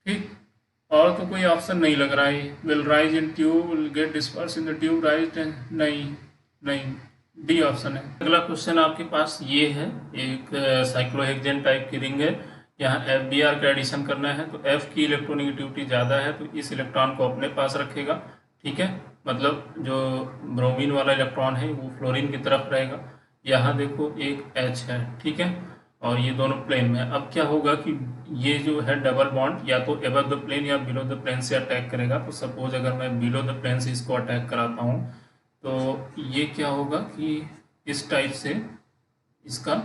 ठीक, और तो कोई ऑप्शन नहीं लग रहा है। Will rise in tube, will get disperse in the tube, rise नहीं, नहीं, डी ऑप्शन है। अगला क्वेश्चन आपके पास ये है, एक साइक्लोहेक्सेन टाइप की रिंग है, यहाँ एफ बी आर का एडिशन करना है, तो एफ की इलेक्ट्रोनेगेटिविटी ज़्यादा है तो इस इलेक्ट्रॉन को अपने पास रखेगा। ठीक है, मतलब जो ब्रोमीन वाला इलेक्ट्रॉन है वो फ्लोरीन की तरफ रहेगा। यहाँ देखो एक एच है, ठीक है, और ये दोनों प्लेन में। अब क्या होगा कि ये जो है डबल बॉन्ड या तो एबव द प्लेन या बिलो द प्लेन से अटैक करेगा। तो सपोज अगर मैं बिलो द प्लेन से इसको अटैक कराता हूँ तो ये क्या होगा कि इस टाइप से इसका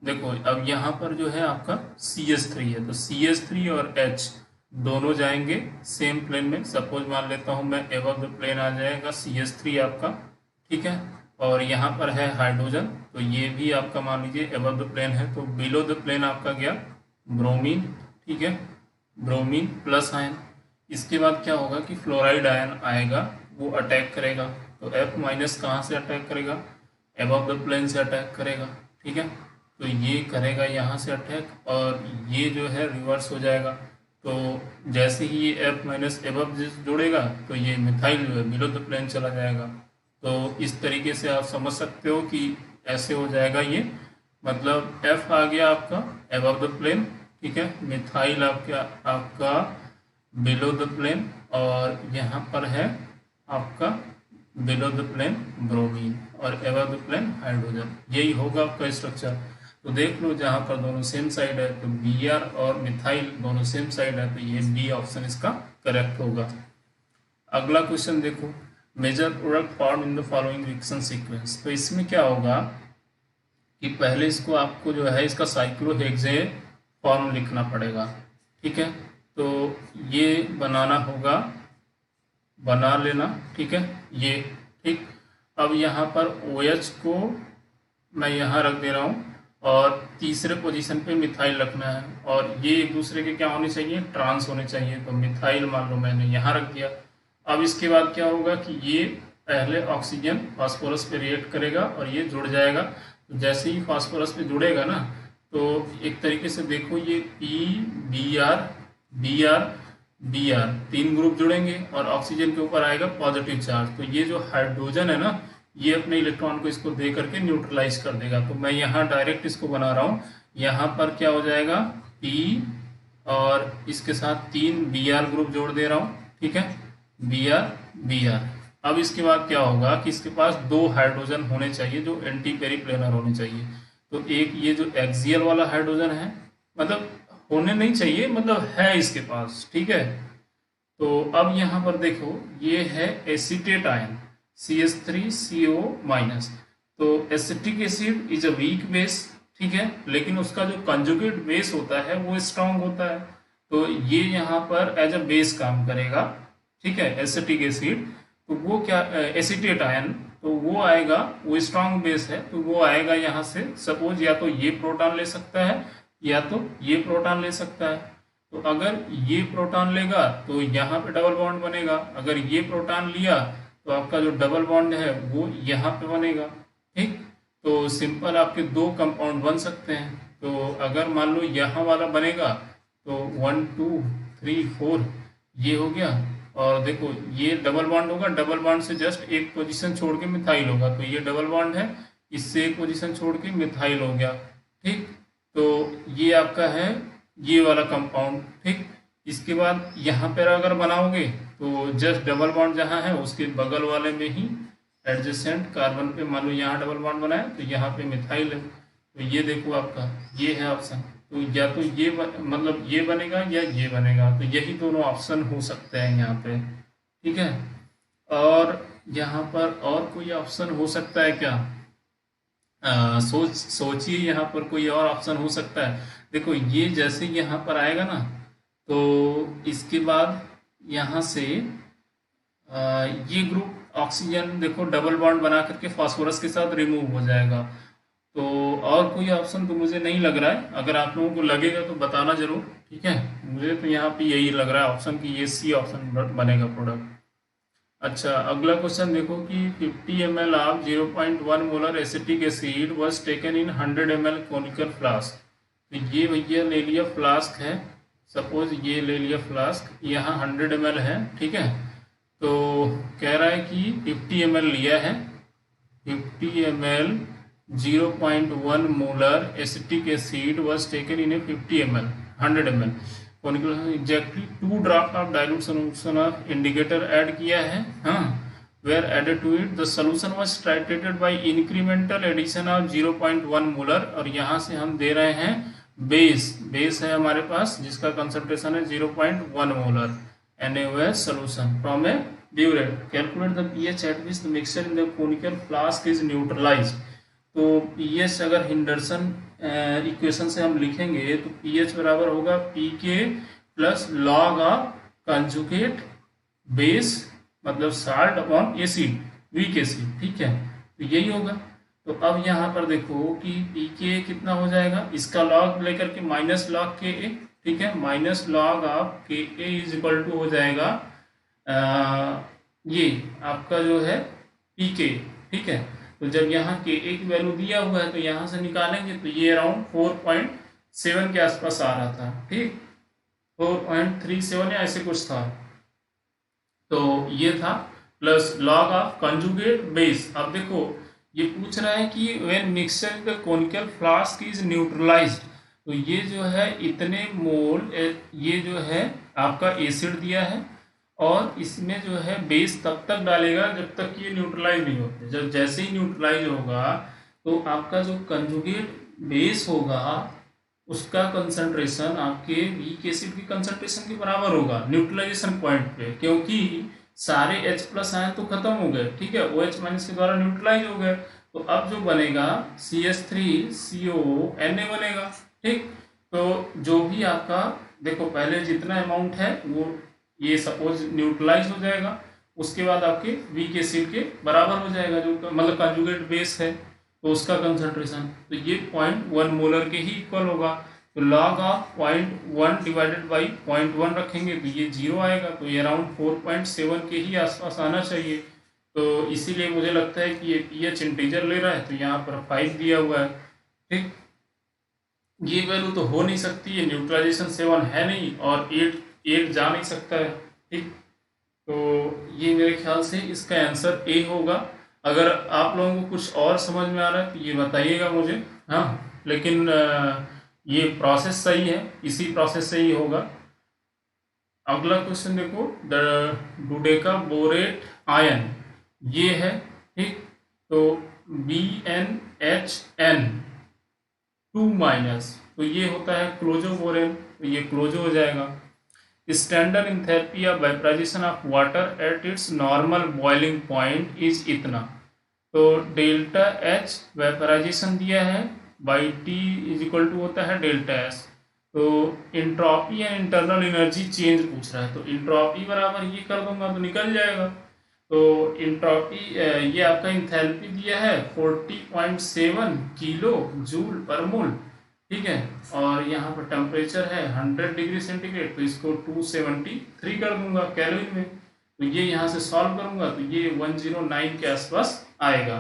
देखो, अब यहाँ पर जो है आपका CH3 है, तो CH3 और H दोनों जाएंगे सेम प्लेन में। सपोज मान लेता हूँ मैं एबव द प्लेन आ जाएगा CH3 आपका, ठीक है, और यहाँ पर है हाइड्रोजन, तो ये भी आपका मान लीजिए एबव द प्लेन है, तो बिलो द प्लेन आपका गया ब्रोमीन। ठीक है, ब्रोमीन प्लस आयन। इसके बाद क्या होगा कि फ्लोराइड आयन आएगा, वो अटैक करेगा, तो F माइनस कहाँ से अटैक करेगा, एबव द प्लेन से अटैक करेगा। ठीक है, तो ये करेगा यहाँ से अटैक, और ये जो है रिवर्स हो जाएगा। तो जैसे ही ये F माइनस एबव जुड़ेगा तो ये मिथाइल जो है बिलो द प्लेन चला जाएगा। तो इस तरीके से आप समझ सकते हो कि ऐसे हो जाएगा ये, मतलब F आ गया आपका एबव द प्लेन, ठीक है, मिथाइल आपका बिलो द प्लेन, और यहाँ पर है आपका बिलो द प्लेन ब्रोमीन और एबव द प्लेन हाइड्रोजन। यही होगा आपका स्ट्रक्चर। तो देख लो जहाँ पर दोनों सेम साइड है, तो Br और मिथाइल दोनों सेम साइड है, तो ये बी ऑप्शन इसका करेक्ट होगा। अगला क्वेश्चन देखो, major product form in the following reaction sequence. तो इसमें क्या होगा कि पहले इसको आपको जो है इसका साइक्लोहेक्सेन फॉर्म लिखना पड़ेगा। ठीक है, तो ये बनाना होगा, बना लेना, ठीक है, ये ठीक। अब यहाँ पर OH को मैं यहाँ रख दे रहा हूँ, और तीसरे पोजीशन पे मिथाइल रखना है, और ये एक दूसरे के क्या होने चाहिए, ट्रांस होने चाहिए। तो मिथाइल मान लो मैंने यहाँ रख दिया। अब इसके बाद क्या होगा कि ये पहले ऑक्सीजन फास्फोरस पे रिएक्ट करेगा और ये जुड़ जाएगा। तो जैसे ही फास्फोरस पे जुड़ेगा ना, तो एक तरीके से देखो ये Br तीन ग्रुप जुड़ेंगे और ऑक्सीजन के ऊपर आएगा पॉजिटिव चार्ज। तो ये जो हाइड्रोजन है ना, ये अपने इलेक्ट्रॉन को इसको दे करके न्यूट्रलाइज कर देगा। तो मैं यहाँ डायरेक्ट इसको बना रहा हूँ, यहाँ पर क्या हो जाएगा P, और इसके साथ तीन Br ग्रुप जोड़ दे रहा हूँ, ठीक है, Br। अब इसके बाद क्या होगा कि इसके पास दो हाइड्रोजन होने चाहिए जो एंटी पेरीप्लेनर होने चाहिए। तो एक ये जो एक्सियल वाला हाइड्रोजन है, मतलब होने नहीं चाहिए, मतलब है इसके पास, ठीक है। तो अब यहाँ पर देखो ये है एसीटेट आयन CH3CO-। तो acetic acid is a weak base, ठीक है, लेकिन उसका जो कंजुगेट बेस होता है वो स्ट्रांग होता है। तो ये यहाँ पर एज अ बेस काम करेगा, ठीक है, एसिटिक एसिड। तो वो क्या, एसीटेट आयन, तो वो आएगा, वो स्ट्रांग बेस है, तो वो आएगा यहाँ से। सपोज या तो ये प्रोटॉन ले सकता है या तो ये प्रोटॉन ले सकता है। तो अगर ये प्रोटॉन लेगा तो यहाँ पे डबल बॉन्ड बनेगा, अगर ये प्रोटॉन लिया तो आपका जो डबल बॉन्ड है वो यहाँ पे बनेगा। ठीक, तो सिंपल आपके दो कंपाउंड बन सकते हैं। तो अगर मान लो यहाँ वाला बनेगा तो 1 2 3 4 ये हो गया, और देखो ये डबल बॉन्ड होगा, डबल बॉन्ड से जस्ट एक पोजीशन छोड़ के मिथाइल होगा, तो ये डबल बॉन्ड है, इससे एक पोजीशन छोड़ के मिथाइल हो गया। ठीक, तो ये आपका है ये वाला कंपाउंड। ठीक, इसके बाद यहाँ पर अगर बनाओगे तो जस्ट डबल बॉन्ड जहाँ है उसके बगल वाले में ही एडजेसेंट कार्बन पे मान लो यहाँ डबल बॉन्ड बनाया तो यहाँ पे मिथाइल है। तो ये देखो आपका ये है ऑप्शन। तो या तो ये मतलब ये बनेगा या ये बनेगा, तो यही दोनों ऑप्शन हो सकते हैं यहाँ पे। ठीक है, और यहाँ पर और कोई ऑप्शन हो सकता है क्या? सोचिए यहाँ पर कोई और ऑप्शन हो सकता है। देखो ये जैसे यहाँ पर आएगा ना, तो इसके बाद यहाँ से ये ग्रुप ऑक्सीजन देखो डबल बॉन्ड बना करके फास्फोरस के साथ रिमूव हो जाएगा। तो और कोई ऑप्शन तो मुझे नहीं लग रहा है, अगर आप लोगों को लगेगा तो बताना जरूर, ठीक है। मुझे तो यहाँ पे यही लग रहा है ऑप्शन कि ये सी ऑप्शन बनेगा प्रोडक्ट। अच्छा, अगला क्वेश्चन देखो कि 50 ml of 0.1 molar acetic acid was taken in 100 ml conical flask. तो ये भैया ले लिया फ्लास्क है, सपोज ये ले लिया फ्लास्क, यहाँ 100 ml है, ठीक है। तो कह रहा है कि 50 ml लिया है, 50 ml 0.1 molar acetic acid was taken in a 50 ml 100 ml conical exactly 2 drop of dilute solution of indicator add किया है, हाँ, where added to it the solution was titrated by incremental addition of 0.1 molar. और यहाँ से हम दे रहे हैं base है हमारे पास जिसका कंसंट्रेशन है 0.1 molar NaOH solution from a burette. Calculate the pH at which the mixture in the conical flask is neutralized. तो pH अगर हिंडरसन इक्वेशन से हम लिखेंगे तो pH बराबर होगा pK plus log of conjugate base मतलब salt upon acid, weak acid, ठीक है। तो यही होगा। तो अब यहाँ पर देखो कि pK कितना हो जाएगा, इसका लॉग लेकर के माइनस लॉग Ka, ठीक है, minus log of Ka is equal to हो जाएगा ये आपका जो है pK, ठीक है। तो जब यहाँ Ka की वैल्यू दिया हुआ है तो यहाँ से निकालेंगे तो ये अराउंड 4.7 के आसपास आ रहा था, ठीक, 4.37 या ऐसे कुछ था। तो ये था plus log of conjugate base. अब देखो ये पूछ रहा है कि when mixture the conical flask is neutralised, तो ये जो है इतने मोल ये जो है आपका एसिड दिया है और इसमें जो है बेस तब तक डालेगा जब तक ये न्यूट्रलाइज नहीं होते। जब जैसे ही न्यूट्रलाइज होगा तो आपका जो कंजुगेट बेस होगा उसका कंसंट्रेशन आपके वीक एसिड की कंसंट्रेशन के बराबर होगा न्यूट्रलाइजेशन पॉइंट पे, क्योंकि सारे H प्लस आयन तो खत्म हो गए, ठीक है, OH माइनस के द्वारा न्यूट्रलाइज हो गए। तो अब जो बनेगा CH3CO बनेगा, ठीक। तो जो भी आपका देखो पहले जितना अमाउंट है वो ये सपोज न्यूट्रलाइज हो जाएगा, उसके बाद आपके वीक एसिड के बराबर हो जाएगा जो मतलब कंजुगेट बेस है तो उसका कंसंट्रेशन, तो ये 0.1 मोलर के ही इक्वल होगा। तो लॉग ऑफ 0.1 डिवाइडेड बाई 0.1 रखेंगे तो ये 0 आएगा, तो ये अराउंड 4.7 के ही आसपास आना चाहिए। तो इसीलिए मुझे लगता है कि ये pH इंटीजर ले रहा है तो यहाँ पर 5 दिया हुआ है, ठीक। ये वैल्यू तो हो नहीं सकती है, न्यूट्रलाइजेशन 7 है नहीं और 8 जा नहीं सकता है, ठीक। तो ये मेरे ख्याल से इसका आंसर A होगा। अगर आप लोगों को कुछ और समझ में आ रहा है तो ये बताइएगा मुझे, हाँ, लेकिन ये प्रोसेस सही है, इसी प्रोसेस से ही होगा। अगला क्वेश्चन देखो, द डोडेका बोरेट आयन ये है, ठीक। तो BnHN2- तो ये होता है क्लोजो बोरेन, तो ये क्लोजो हो जाएगा। Standard enthalpy of vaporization of water at its normal boiling point is इतना। तो डेल्टा H वेपराइजेशन दिया है by T is equal to होता है डेल्टा S। तो इंट्रॉपी या इंटरनल एनर्जी चेंज पूछ रहा है, तो इंट्रॉपी बराबर ये कर दूंगा तो निकल जाएगा। तो इंट्रॉपी ये आपका इंथैल्पी दिया है 40.7 किलो जूल पर मोल, ठीक है, और यहाँ पर टेम्परेचर है 100 डिग्री सेंटीग्रेड, तो इसको 273 कर दूंगा केल्विन में। तो ये यहाँ से सॉल्व करूंगा तो ये 109 के आसपास आएगा,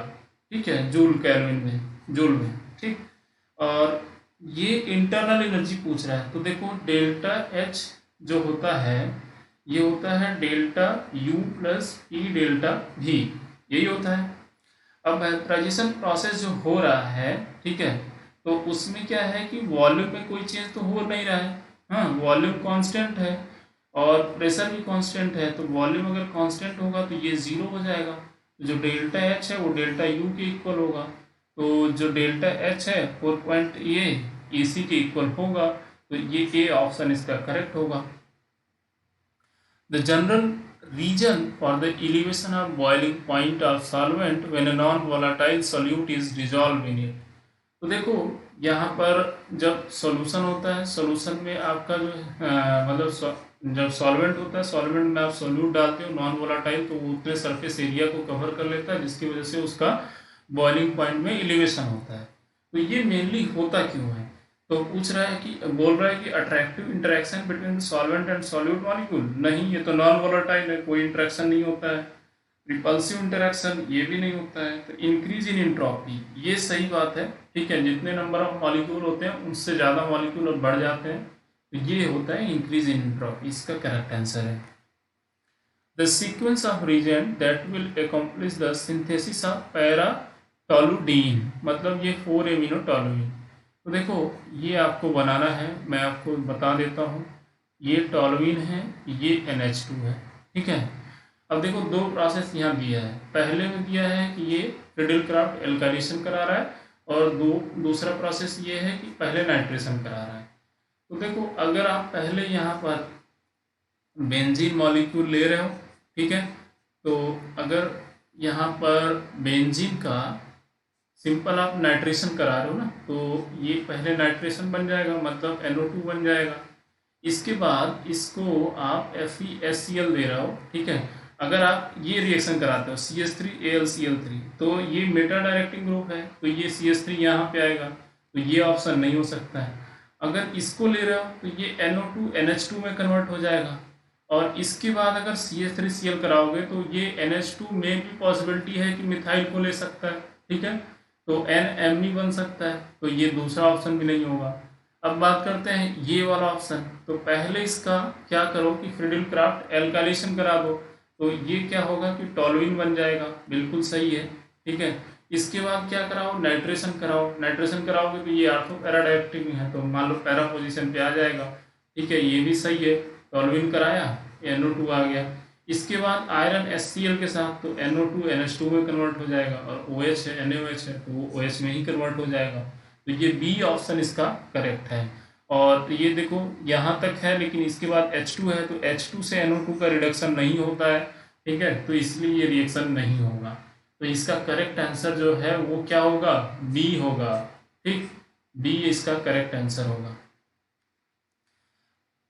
ठीक है, जूल केल्विन में, जूल में, ठीक। और ये इंटरनल एनर्जी पूछ रहा है, तो देखो डेल्टा H जो होता है ये होता है delta U plus E delta V, यही होता है। अब वेपराइजेशन प्रोसेस जो हो रहा है, ठीक है, तो उसमें क्या है कि वॉल्यूम में कोई चेंज तो हो नहीं रहा है, हाँ, वॉल्यूम कांस्टेंट है और प्रेशर भी कांस्टेंट है। तो वॉल्यूम अगर कांस्टेंट होगा तो ये 0 हो जाएगा, तो जो डेल्टा H है वो डेल्टा U के इक्वल होगा। तो जो डेल्टा H है 4 ये AC के इक्वल होगा, तो ये A ऑप्शन इसका करेक्ट होगा। The general reason for the elevation of boiling point of solvent when a non volatile solute is dissolve in it. तो देखो यहाँ पर जब सॉल्यूशन होता है, सॉल्यूशन में आपका जो मतलब जब सॉल्वेंट होता है, सॉल्वेंट में आप सॉल्यूट डालते हो नॉन वोलाटाइल, तो वो उतने सरफेस एरिया को कवर कर लेता है जिसकी वजह से उसका बॉइलिंग पॉइंट में एलिवेशन होता है। तो ये मेनली होता क्यों है? तो पूछ रहा है कि बोल रहा है कि attractive interaction between solvent and solute molecule, नहीं ये तो नॉन वोलाटाइल है, कोई इंटरेक्शन नहीं होता है। रिपल्सिव इंटरेक्शन ये भी नहीं होता है। तो इंक्रीज इन एंट्रोपी, ये सही बात है, ठीक है, जितने नंबर ऑफ मॉलिक्यूल होते हैं उनसे ज़्यादा मॉलिक्यूल और बढ़ जाते हैं, तो ये होता है इंक्रीज इन एंट्रोपी, इसका करेक्ट आंसर है। The sequence of reagent that will accomplish the synthesis of para toluidine, मतलब ये 4 एमिनो टोलुइन। तो देखो ये आपको बनाना है, मैं आपको बता देता हूँ, ये टोलुइन है, ये NH2 है, ठीक है। अब देखो दो प्रोसेस यहाँ दिया है, पहले में दिया है कि ये फ्रीडल-क्राफ्ट एल्काइलेशन करा रहा है, और दूसरा प्रोसेस ये है कि पहले नाइट्रेशन करा रहा है। तो देखो अगर आप पहले यहाँ पर बेंजीन मॉलिक्यूल ले रहे हो, ठीक है, तो अगर यहाँ पर बेंजीन का सिंपल आप नाइट्रेशन करा रहे हो ना, तो ये पहले नाइट्रेशन बन जाएगा, मतलब NO2 बन जाएगा। इसके बाद इसको आप FeSCl दे रहे हो, ठीक है। अगर आप ये रिएक्शन कराते हो CH3AlCl3, तो ये मेटा डायरेक्टिंग ग्रुप है, तो ये CH3 यहाँ पे आएगा, तो ये ऑप्शन नहीं हो सकता है। अगर इसको ले रहे हो तो ये NO2 NH2 में कन्वर्ट हो जाएगा, और इसके बाद अगर CH3Cl कराओगे तो ये NH2 में भी पॉसिबिलिटी है कि मिथाइल को ले सकता है, ठीक है, तो NMe बन सकता है, तो ये दूसरा ऑप्शन भी नहीं होगा। अब बात करते हैं ये वाला ऑप्शन, तो पहले इसका क्या करो कि फ्रीडल-क्राफ्ट एल्काइलेशन करा दो, तो ये क्या होगा कि टोलुइन बन जाएगा, बिल्कुल सही है, ठीक है। इसके बाद क्या कराओ, नाइट्रेशन कराओ, नाइट्रेशन कराओगे तो ये आर्थो पैरा डायरेक्टिंग है, तो मान लो पैरा पोजीशन पे आ जाएगा, ठीक है, ये भी सही है। टोलुइन कराया, NO2 आ गया। इसके बाद आयरन HCl के साथ, तो NO2 NH2 में कन्वर्ट हो जाएगा, और OH है NaOH है, तो वो OH में ही कन्वर्ट हो जाएगा, तो ये बी ऑप्शन इसका करेक्ट है। और ये देखो यहाँ तक है, लेकिन इसके बाद H2 है, तो H2 से NO2 का रिडक्शन नहीं होता है, ठीक है, तो इसलिए ये रिएक्शन नहीं होगा। तो इसका करेक्ट आंसर जो है वो क्या होगा, बी होगा, ठीक, बी इसका करेक्ट आंसर होगा।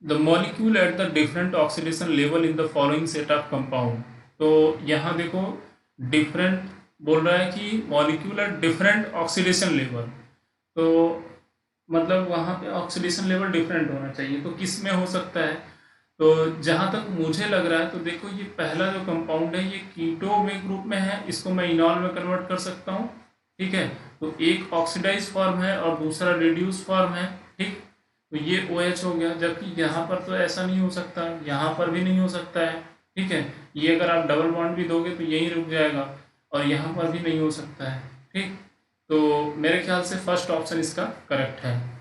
The molecule at the different oxidation level in the following set of compound, तो यहाँ देखो डिफरेंट बोल रहा है कि molecule at different oxidation level, तो मतलब वहाँ पे ऑक्सीडेशन लेवल डिफरेंट होना चाहिए, तो किस में हो सकता है? तो जहाँ तक मुझे लग रहा है, तो देखो ये पहला जो कंपाउंड है ये कीटो में ग्रुप में है, इसको मैं इनॉल में कन्वर्ट कर सकता हूँ, ठीक है, तो एक ऑक्सीडाइज फॉर्म है और दूसरा रिड्यूस फॉर्म है, ठीक, तो ये OH हो गया, जबकि यहाँ पर तो ऐसा नहीं हो सकता, यहाँ पर भी नहीं हो सकता है, ठीक है, ये अगर आप डबल बॉन्ड भी दोगे तो यहीं रुक जाएगा, और यहाँ पर भी नहीं हो सकता है, ठीक, तो मेरे ख्याल से फर्स्ट ऑप्शन इसका करेक्ट है।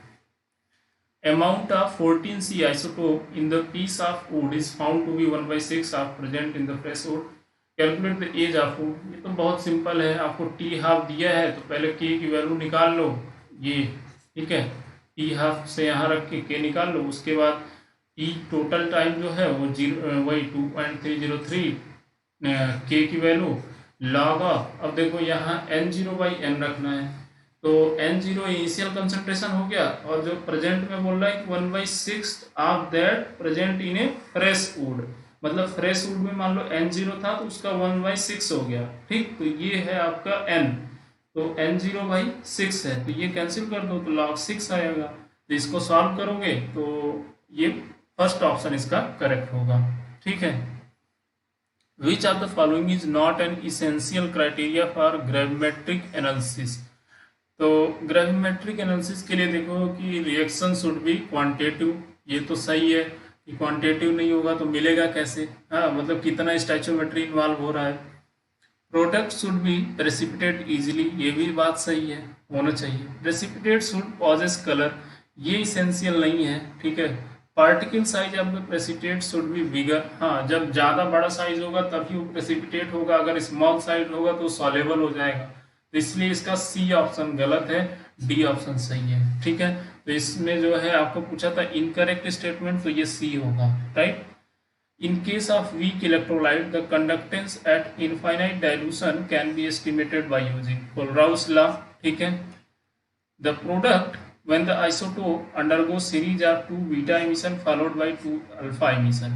Amount of 14C isotope in the piece of wood is found to be 1/6 of present in the fresh wood. Calculate the age of wood. ये तो बहुत सिंपल है, आपको T हाफ दिया है तो पहले K की वैल्यू निकाल लो, ये ठीक है, T हाफ से यहाँ रख के K निकाल लो, उसके बाद T टोटल टाइम जो है वो वही 2.303 K की वैल्यू लॉग ऑफ, अब देखो यहाँ N0/N रखना है, तो N0 इनिशियल कंसंट्रेशन हो गया, और जो प्रेजेंट में बोल रहा है कि 1/6 of that present in A fresh would, मतलब फ्रेश वुड में मान लो N0 था तो उसका 1/6 हो गया, ठीक, तो ये है आपका N, तो N0/6 है, तो ये कैंसिल कर दो तो log 6 आएगा, तो इसको सॉल्व करोगे तो ये फर्स्ट ऑप्शन इसका करेक्ट होगा, ठीक है। Which of the following is not an essential criteria for gravimetric analysis? तो ग्रेविमेट्रिक एनालिसिस के लिए देखो कि रिएक्शन शुड बी क्वांटिटेटिव, ये तो सही है कि क्वांटिटेटिव नहीं होगा तो मिलेगा कैसे, हाँ, मतलब कितना स्टैचोमेट्री इन्वॉल्व हो रहा है। Product should be precipitate easily, ये भी बात सही है, होना चाहिए। प्रेसिपिटेट शुड पॉजेस कलर, ये इसेंशियल नहीं है, ठीक है। Particle size of the precipitate should be bigger, हाँ, जब ज़्यादा बड़ा साइज होगा तभी वो प्रेसिपिटेट होगा, अगर स्मॉल साइज होगा तो सॉलेबल हो जाएगा, तो इसलिए इसका सी ऑप्शन गलत है, डी ऑप्शन सही है, ठीक है। तो इसमें जो है आपको पूछा था इनकरेक्ट स्टेटमेंट, तो ये सी होगा, right. In case of weak electrolyte, the conductance at infinite dilution can be estimated by using Kohlrausch law. ठीक है. The product when the isotope undergoes series of 2 beta emission followed by 2 alpha emission.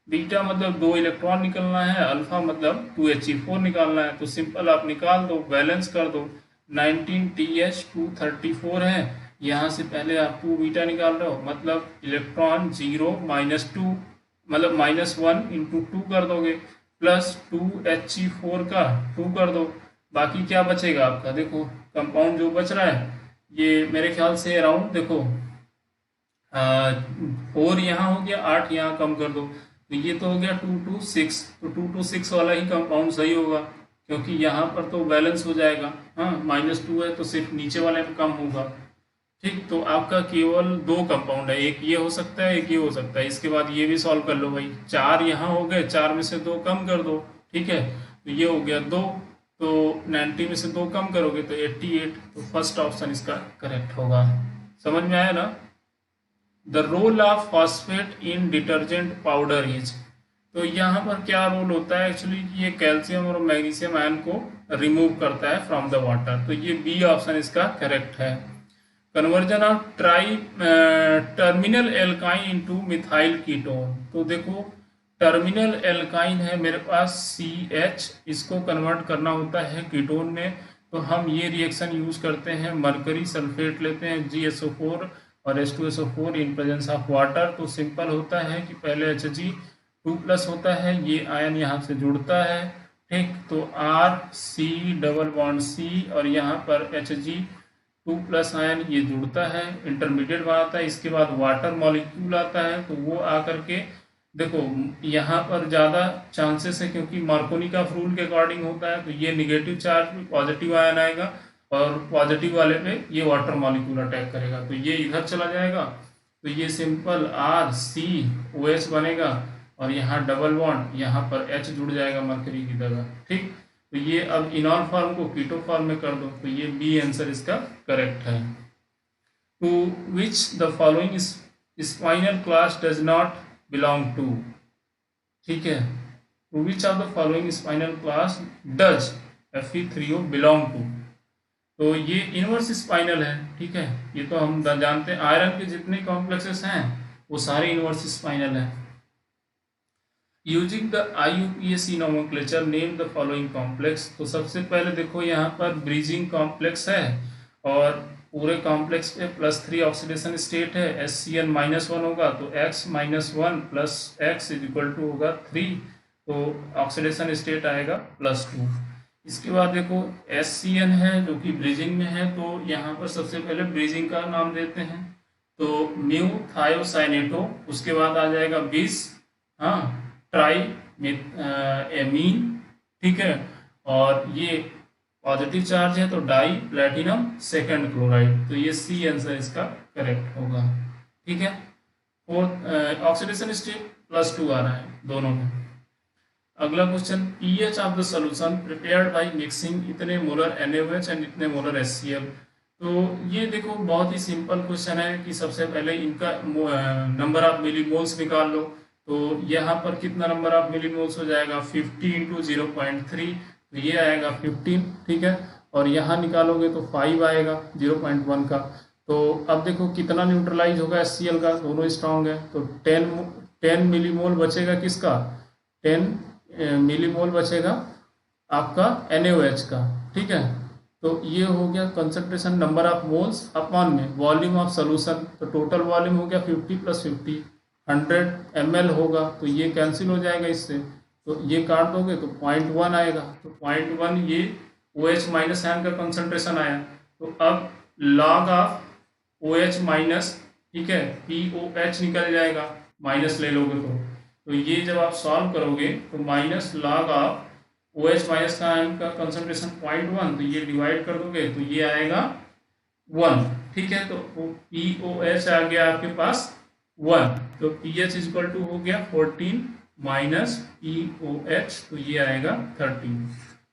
Beta मतलब 2 electron निकलना है, alpha मतलब 2He4 निकालना है. तो simple आप निकाल दो, बैलेंस कर दो. 19TH234 है, यहाँ से पहले आप 2 बीटा निकाल रहे हो, मतलब इलेक्ट्रॉन 0 -2 मतलब -1 इंटू 2 कर दोगे, प्लस 2He4 का 2 कर दो. बाकी क्या बचेगा आपका, देखो कंपाउंड जो बच रहा है ये मेरे ख्याल से अराउंड देखो 4 यहाँ हो गया, 8 यहाँ कम कर दो, तो ये तो हो गया 226. तो 226 वाला ही कंपाउंड सही होगा, क्योंकि यहाँ पर तो बैलेंस हो जाएगा. हाँ, -2 है तो सिर्फ नीचे वाले में कम होगा. ठीक, तो आपका केवल 2 कंपाउंड है, एक ये हो सकता है, एक ये हो सकता है. इसके बाद ये भी सॉल्व कर लो भाई. 4 यहाँ हो गए, 4 में से 2 कम कर दो. ठीक है, तो ये हो गया 2, तो 90 में से 2 कम करोगे तो 88. तो फर्स्ट ऑप्शन इसका करेक्ट होगा. समझ में आया ना. The role of phosphate in detergent powder is, तो यहाँ पर क्या रोल होता है एक्चुअली, ये कैल्शियम और मैग्नीशियम आयन को रिमूव करता है फ्रॉम द वाटर. तो ये बी ऑप्शन इसका करेक्ट है. Conversion of terminal alkyne into methyl ketone, तो देखो टर्मिनल एल्काइन है मेरे पास CH, इसको कन्वर्ट करना होता है कीटोन में. तो हम ये रिएक्शन यूज करते हैं, मरकरी सल्फेट लेते हैं GSO4 और H2SO4 in presence of water. तो सिंपल होता है कि पहले Hg2+ होता है, ये आयन यहाँ से जुड़ता है. ठीक, तो RC डबल बॉन्ड C और यहाँ पर Hg2+ आयन ये जुड़ता है, इंटरमीडिएट बनाता है. इसके बाद वाटर मॉलिक्यूल आता है, तो वो आकर के देखो यहाँ पर ज़्यादा चांसेस है क्योंकि मार्कोनी का रूल के अकॉर्डिंग होता है. तो ये निगेटिव चार्ज में पॉजिटिव आयन आएगा और पॉजिटिव वाले पे ये वाटर मॉलिक्यूल अटैक करेगा, तो ये इधर चला जाएगा. तो ये सिंपल RCOH बनेगा और यहाँ डबल बॉन्ड, यहाँ पर H जुड़ जाएगा मरकरी की तरह. ठीक, तो ये अब इनॉल फॉर्म को कीटो फॉर्म में कर दो, तो ये बी आंसर इसका करेक्ट है. To which the following spinel class does not belong to. ठीक है, to which of the following spinel class does Fe3O belong to. तो ये इनवर्स स्पाइनल है. ठीक है, ये तो हम जानते हैं, आयरन के जितने कॉम्प्लेक्सेस हैं वो सारे इनवर्स स्पाइनल है. Using the IUPAC nomenclature name the following complex. तो सबसे पहले देखो यहाँ पर ब्रीजिंग कॉम्प्लेक्स है और पूरे कॉम्प्लेक्स पे +3 ऑक्सीडेशन स्टेट है. HCN-1 होगा तो X-1 plus X is equal to होगा 3, तो ऑक्सीडेशन स्टेट आएगा +2. इसके बाद देखो SCN है जो कि ब्रीजिंग में है, तो यहाँ पर सबसे पहले ब्रीजिंग का नाम देते हैं, तो म्यू थायोसाइनेटो. उसके बाद आ जाएगा 20, हाँ, ट्राई एमीन. ठीक है, और ये पॉजिटिव चार्ज है तो डाई प्लेटिनम सेकंड क्लोराइड. तो ये C आंसर इसका करेक्ट होगा. ठीक है, फोर्थ ऑक्सीडेशन स्टेट +2 आ रहा है दोनों में. अगला question, pH of the solution prepared by mixing इतने मोलर NaOH एंड इतने मोलर HCl. तो ये देखो बहुत ही सिंपल क्वेश्चन है कि सबसे पहले इनका नंबर ऑफ मिलीमोल्स निकाल लो. तो यहाँ पर कितना नंबर ऑफ मिलीमोल्स हो जाएगा, 50 × 0.3, तो ये आएगा 15. ठीक है, और यहाँ निकालोगे तो 5 आएगा 0.1 का. तो अब देखो कितना न्यूट्रलाइज होगा HCl का, दोनों स्ट्रॉन्ग है, तो 10 मिलीमोल बचेगा किसका, 10 मिलीमोल बचेगा आपका NaOH का. ठीक है, तो ये हो गया concentration number of moles upon में वॉल्यूम ऑफ सोल्यूशन. तो टोटल वॉल्यूम हो गया 50 + 50 100 ml होगा, तो ये कैंसिल हो जाएगा इससे, तो ये काट दोगे तो 0.1 आएगा. तो 0.1 ये OH- आयन का कंसंट्रेशन आया. तो अब लॉग ऑफ OH-, ठीक है, POH निकल जाएगा, माइनस ले लोगे तो ये जब आप सॉल्व करोगे तो माइनस लॉग ऑफ OH- का आयन का कंसंट्रेशन 0.1, तो ये डिवाइड कर दोगे तो ये आएगा 1. ठीक है, तो POH आ गया आपके पास 1, तो pH इज इक्वल टू हो गया 14 माइनस POH, तो ये आएगा 13.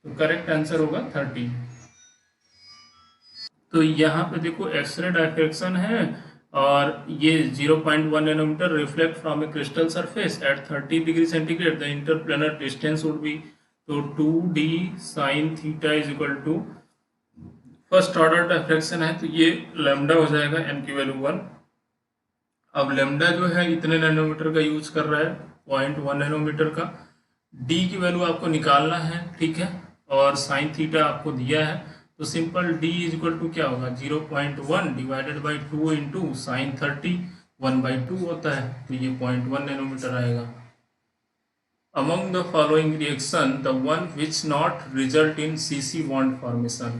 तो करेक्ट आंसर होगा 13. तो यहाँ पे देखो एक्सरे डायफ्रैक्शन है और ये 0.1 nanometer reflect from a crystal surface at 30 degree centigrade, the interplanar distance would be, तो 2d sine theta is equal to first order diffraction है तो ये लैम्डा हो जाएगा, n की वैल्यू 1। अब लैम्डा जो है इतने नैनोमीटर का यूज कर रहा है, 0.1 नैनोमीटर का। d की वैल्यू आपको निकालना है, ठीक है, और साइन थीटा आपको दिया है, तो simple d is equal to क्या होगा, 0.1 डिवाइडेड बाई 2 इंटू साइन 30, 1/2 होता है, तो ये 0.1 नैनोमीटर आएगा। Among the following reaction the one which not result in CC bond formation,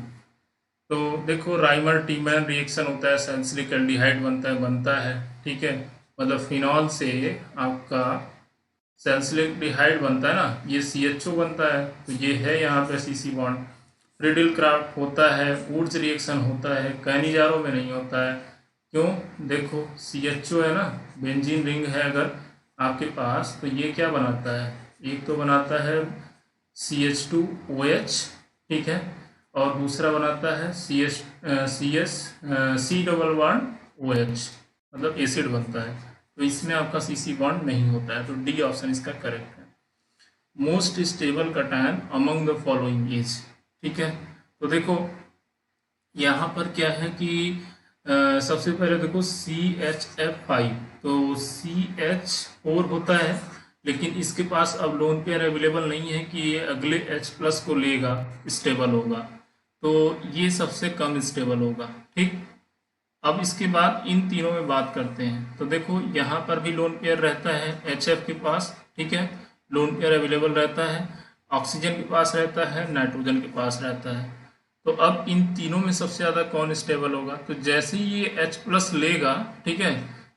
तो देखो राइमर टीमैन रिएक्शन होता है, सैलिसिलिक एल्डिहाइड बनता है, ठीक है, मतलब फिनॉल से आपका सैलिसिलिक एल्डिहाइड बनता है ना, ये CHO बनता है, तो ये है यहाँ पे CC बॉन्ड। फ्रीडिल क्राफ्ट होता है, वुड्स रिएक्शन होता है, कैनिजारो में नहीं होता है, क्यों, देखो CHO है ना, बेंजीन रिंग है अगर आपके पास, तो ये क्या बनाता है, एक तो बनाता है CH2OH, ठीक है, और दूसरा बनाता है C डबल बॉन्ड OH, मतलब एसिड बनता है, तो इसमें आपका CC बॉन्ड नहीं होता है, तो D ऑप्शन इसका करेक्ट है। Most stable cation among the following is, ठीक है, तो देखो यहाँ पर क्या है कि सबसे पहले देखो CHF5, तो CH4 होता है, लेकिन इसके पास अब लोन पेयर अवेलेबल नहीं है कि ये अगले H+ को लेगा, स्टेबल होगा, तो ये सबसे कम स्टेबल होगा, ठीक। अब इसके बाद इन तीनों में बात करते हैं, तो देखो यहाँ पर भी लोन पेयर रहता है HF के पास, ठीक है, लोन पेयर अवेलेबल रहता है, ऑक्सीजन के पास रहता है, नाइट्रोजन के पास रहता है, तो अब इन तीनों में सबसे ज़्यादा कौन स्टेबल होगा, तो जैसे ही ये H+ लेगा, ठीक है,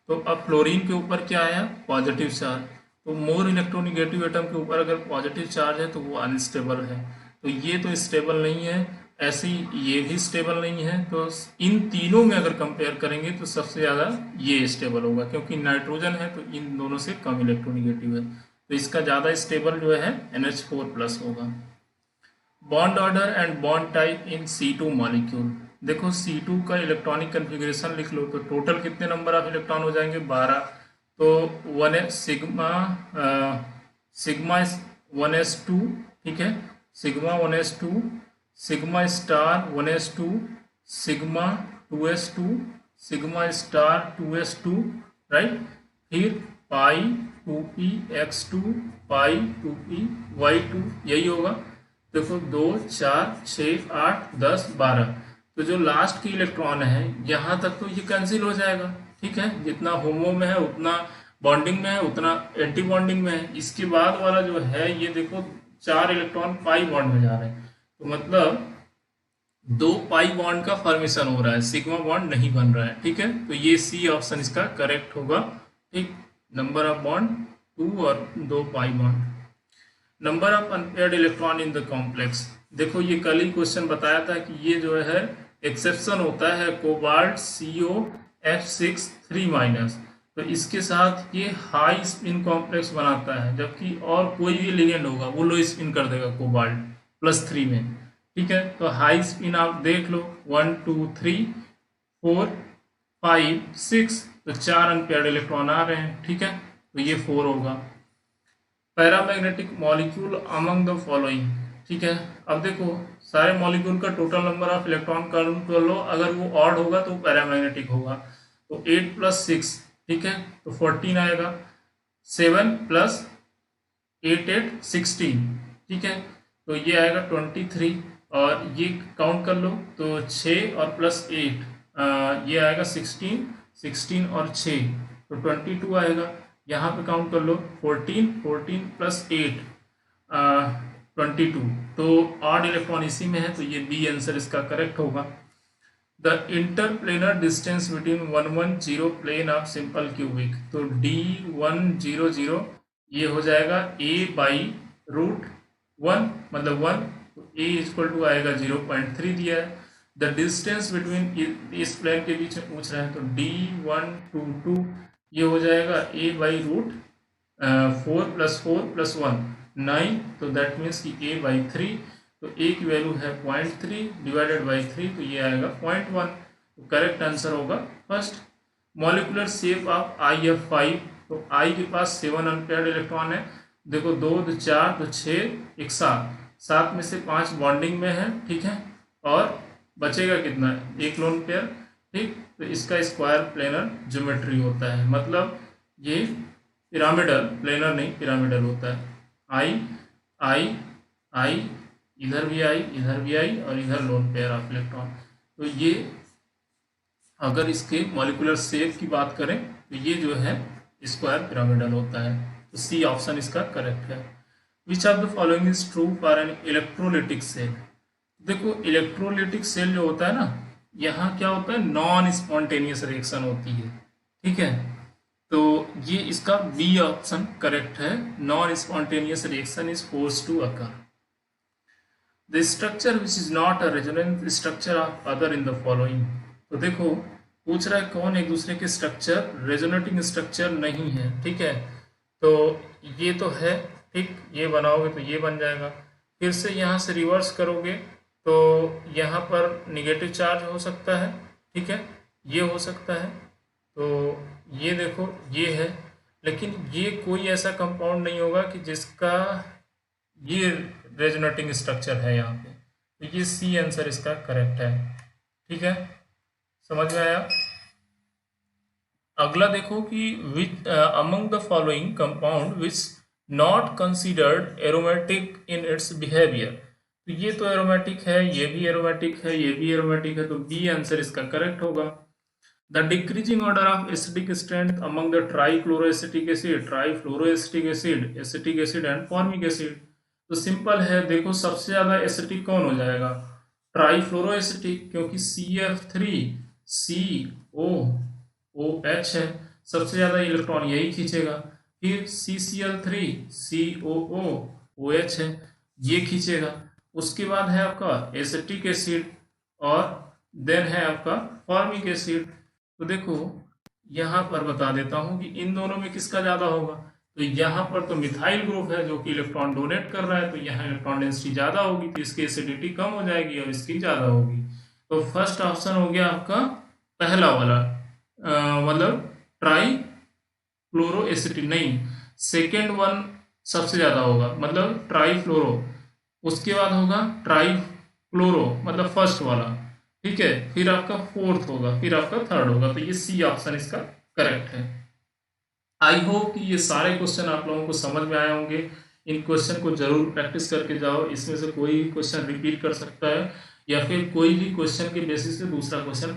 तो अब फ्लोरीन के ऊपर क्या आया, पॉजिटिव चार्ज, तो मोर इलेक्ट्रोनिगेटिव एटम के ऊपर अगर पॉजिटिव चार्ज है तो वो अनस्टेबल है, तो ये तो स्टेबल नहीं है, ऐसे ही ये भी स्टेबल नहीं है, तो इन तीनों में अगर कंपेयर करेंगे तो सबसे ज़्यादा ये स्टेबल होगा, क्योंकि नाइट्रोजन है तो इन दोनों से कम इलेक्ट्रोनिगेटिव है, तो इसका ज़्यादा स्टेबल जो है NH4+ होगा। Bond order and bond type in C2 molecule, देखो C2 का इलेक्ट्रॉनिक कन्फिग्रेशन लिख लो, तो टोटल कितने नंबर ऑफ इलेक्ट्रॉन हो जाएंगे, 12, तो 1 सिग्मा 1s2, ठीक है, sigma 1s2, sigma star 1s2, sigma 2s2, sigma star 2s2, right, फिर पाई 2p x2, पाई 2p y2, यही होगा। देखो 2 4 6 8 10 12, तो जो लास्ट की इलेक्ट्रॉन है यहाँ तक तो ये कैंसिल हो जाएगा, ठीक है, जितना होमो में है उतना बॉन्डिंग में है, उतना एंटी बॉन्डिंग में है, इसके बाद वाला जो है ये देखो 4 इलेक्ट्रॉन पाई बॉन्ड में जा रहे हैं, तो मतलब 2 पाई बॉन्ड का फॉर्मेशन हो रहा है, सिग्मा बॉन्ड नहीं बन रहा है, ठीक है, तो ये C ऑप्शन इसका करेक्ट होगा, ठीक। नंबर ऑफ बॉन्ड 2 और 2 pi bond. Number of unpaired electron in the complex, देखो ये कल ही क्वेश्चन बताया था कि ये जो है एक्सेप्शन होता है कोबाल्ट COF6 3-, तो इसके साथ ये हाई स्पिन कॉम्प्लेक्स बनाता है, जबकि और कोई भी लिगेंड होगा वो लो स्पिन कर देगा कोबाल्ट +3 में, ठीक है, तो हाई स्पिन आप देख लो 1 2 3 4 5 6, तो 4 अनपेयर्ड इलेक्ट्रॉन आ रहे हैं, ठीक है, तो ये 4 होगा। Paramagnetic molecule among the following, ठीक है, अब देखो सारे मॉलिक्यूल का total number of electron count कर लो, अगर वो ऑड होगा तो पैरामैग्नेटिक होगा, तो 8 + 6, ठीक है, तो 14 आएगा, 7 + 8 8 16, ठीक है, तो ये आएगा 23, और ये काउंट कर लो तो 6 और +8 ये आएगा 16, 16 और 6 तो 22 आएगा, यहाँ पे काउंट कर लो 14 14 + 8 22, तो ऑड इलेक्ट्रॉन इसी में है, तो ये बी आंसर इसका करेक्ट होगा। The interplanar distance between 110 plane of simple cubic, तो D100 ये हो जाएगा a/√1, मतलब 1, तो a = आएगा 0.3 दिया है। द डिस्टेंस बिटवीन इस प्लेन के बीच में पूछ रहा है, तो D122 ये हो जाएगा a/√4 + 4 + 1 9, तो दैट मीन्स कि a/3, तो a की वैल्यू है 0.3 डिवाइडेड बाई 3, तो ये आएगा 0.1, तो करेक्ट आंसर होगा first. Molecular shape of IF5, तो आई के पास 7 अनपेयर्ड इलेक्ट्रॉन है। देखो 2 2 4 2 6 1 7, 7 में से 5 बॉन्डिंग में है, ठीक है, और बचेगा कितना, एक लोन पेयर, ठीक। तो इसका स्क्वायर प्लेनर ज्योमेट्री होता है, मतलब ये पिरामिडल, प्लेनर नहीं पिरामिडल होता है। आई आई आई, इधर भी आई, इधर भी आई, और इधर लोन पेयर ऑफ इलेक्ट्रॉन। तो ये अगर इसके मॉलिकुलर शेप की बात करें तो ये जो है स्क्वायर पिरामिडल होता है। तो सी ऑप्शन इसका करेक्ट है। Which of the following is true for an electrolytic cell. देखो इलेक्ट्रोलिटिक सेल जो होता है ना, यहाँ क्या होता है, नॉन स्पॉन्टेनियस रिएक्शन होती है, ठीक है। तो ये इसका बी ऑप्शन करेक्ट है, non spontaneous reaction is force to occur. The structure which is not a resonance structure of other in the following. तो देखो पूछ रहा है कौन एक दूसरे के स्ट्रक्चर रेजोनेटिंग स्ट्रक्चर नहीं है, ठीक है। तो ये तो है, ठीक, ये बनाओगे तो ये बन जाएगा। फिर से यहाँ से रिवर्स करोगे तो यहाँ पर निगेटिव चार्ज हो सकता है, ठीक है, ये हो सकता है। तो ये देखो ये है, लेकिन ये कोई ऐसा कंपाउंड नहीं होगा कि जिसका ये रेजोनेटिंग स्ट्रक्चर है यहाँ पे। तो ये सी आंसर इसका करेक्ट है, ठीक है, समझ में आया। अगला देखो कि which among the following compound which not considered aromatic in its behaviour. तो ये तो एरोमेटिक है, ये भी एरोमेटिक है, ये भी एरोमेटिक है, तो बी आंसर इसका करेक्ट होगा। The decreasing order of acidic strength among the trichloroacetic acid, trifluoroacetic acid, acetic acid and formic acid. तो सिंपल है, देखो सबसे ज्यादा एसिटिक कौन हो जाएगा, ट्राइफ्लोरोएसिटिक, क्योंकि CF3COOH है, सबसे ज्यादा इलेक्ट्रॉन यही खींचेगा। फिर CCl3COOOH है, ये खींचेगा। उसके बाद है आपका एसिटिक एसिड, और देन है आपका फॉर्मिक एसिड। तो देखो यहाँ पर बता देता हूँ कि इन दोनों में किसका ज्यादा होगा। तो यहाँ पर तो मिथाइल ग्रुप है जो कि इलेक्ट्रॉन डोनेट कर रहा है, तो यहाँ इलेक्ट्रॉन डेंसिटी ज्यादा होगी, तो इसकी एसिडिटी कम हो जाएगी और इसकी ज्यादा होगी। तो फर्स्ट ऑप्शन हो गया आपका पहला वाला, मतलब ट्राई फ्लोरो एसिटिक, नहीं, सेकेंड वन सबसे ज्यादा होगा, मतलब ट्राई फ्लोरो। उसके बाद होगा ट्राई फ्लोरो, मतलब फर्स्ट वाला, ठीक है, फिर आपका फोर्थ होगा, फिर आपका थर्ड होगा। तो ये सी ऑप्शन इसका करेक्ट है। आई होप कि ये सारे क्वेश्चन आप लोगों को समझ में आए होंगे। इन क्वेश्चन को जरूर प्रैक्टिस करके जाओ, इसमें से कोई क्वेश्चन रिपीट कर सकता है, या फिर कोई भी क्वेश्चन के बेसिस पे दूसरा क्वेश्चन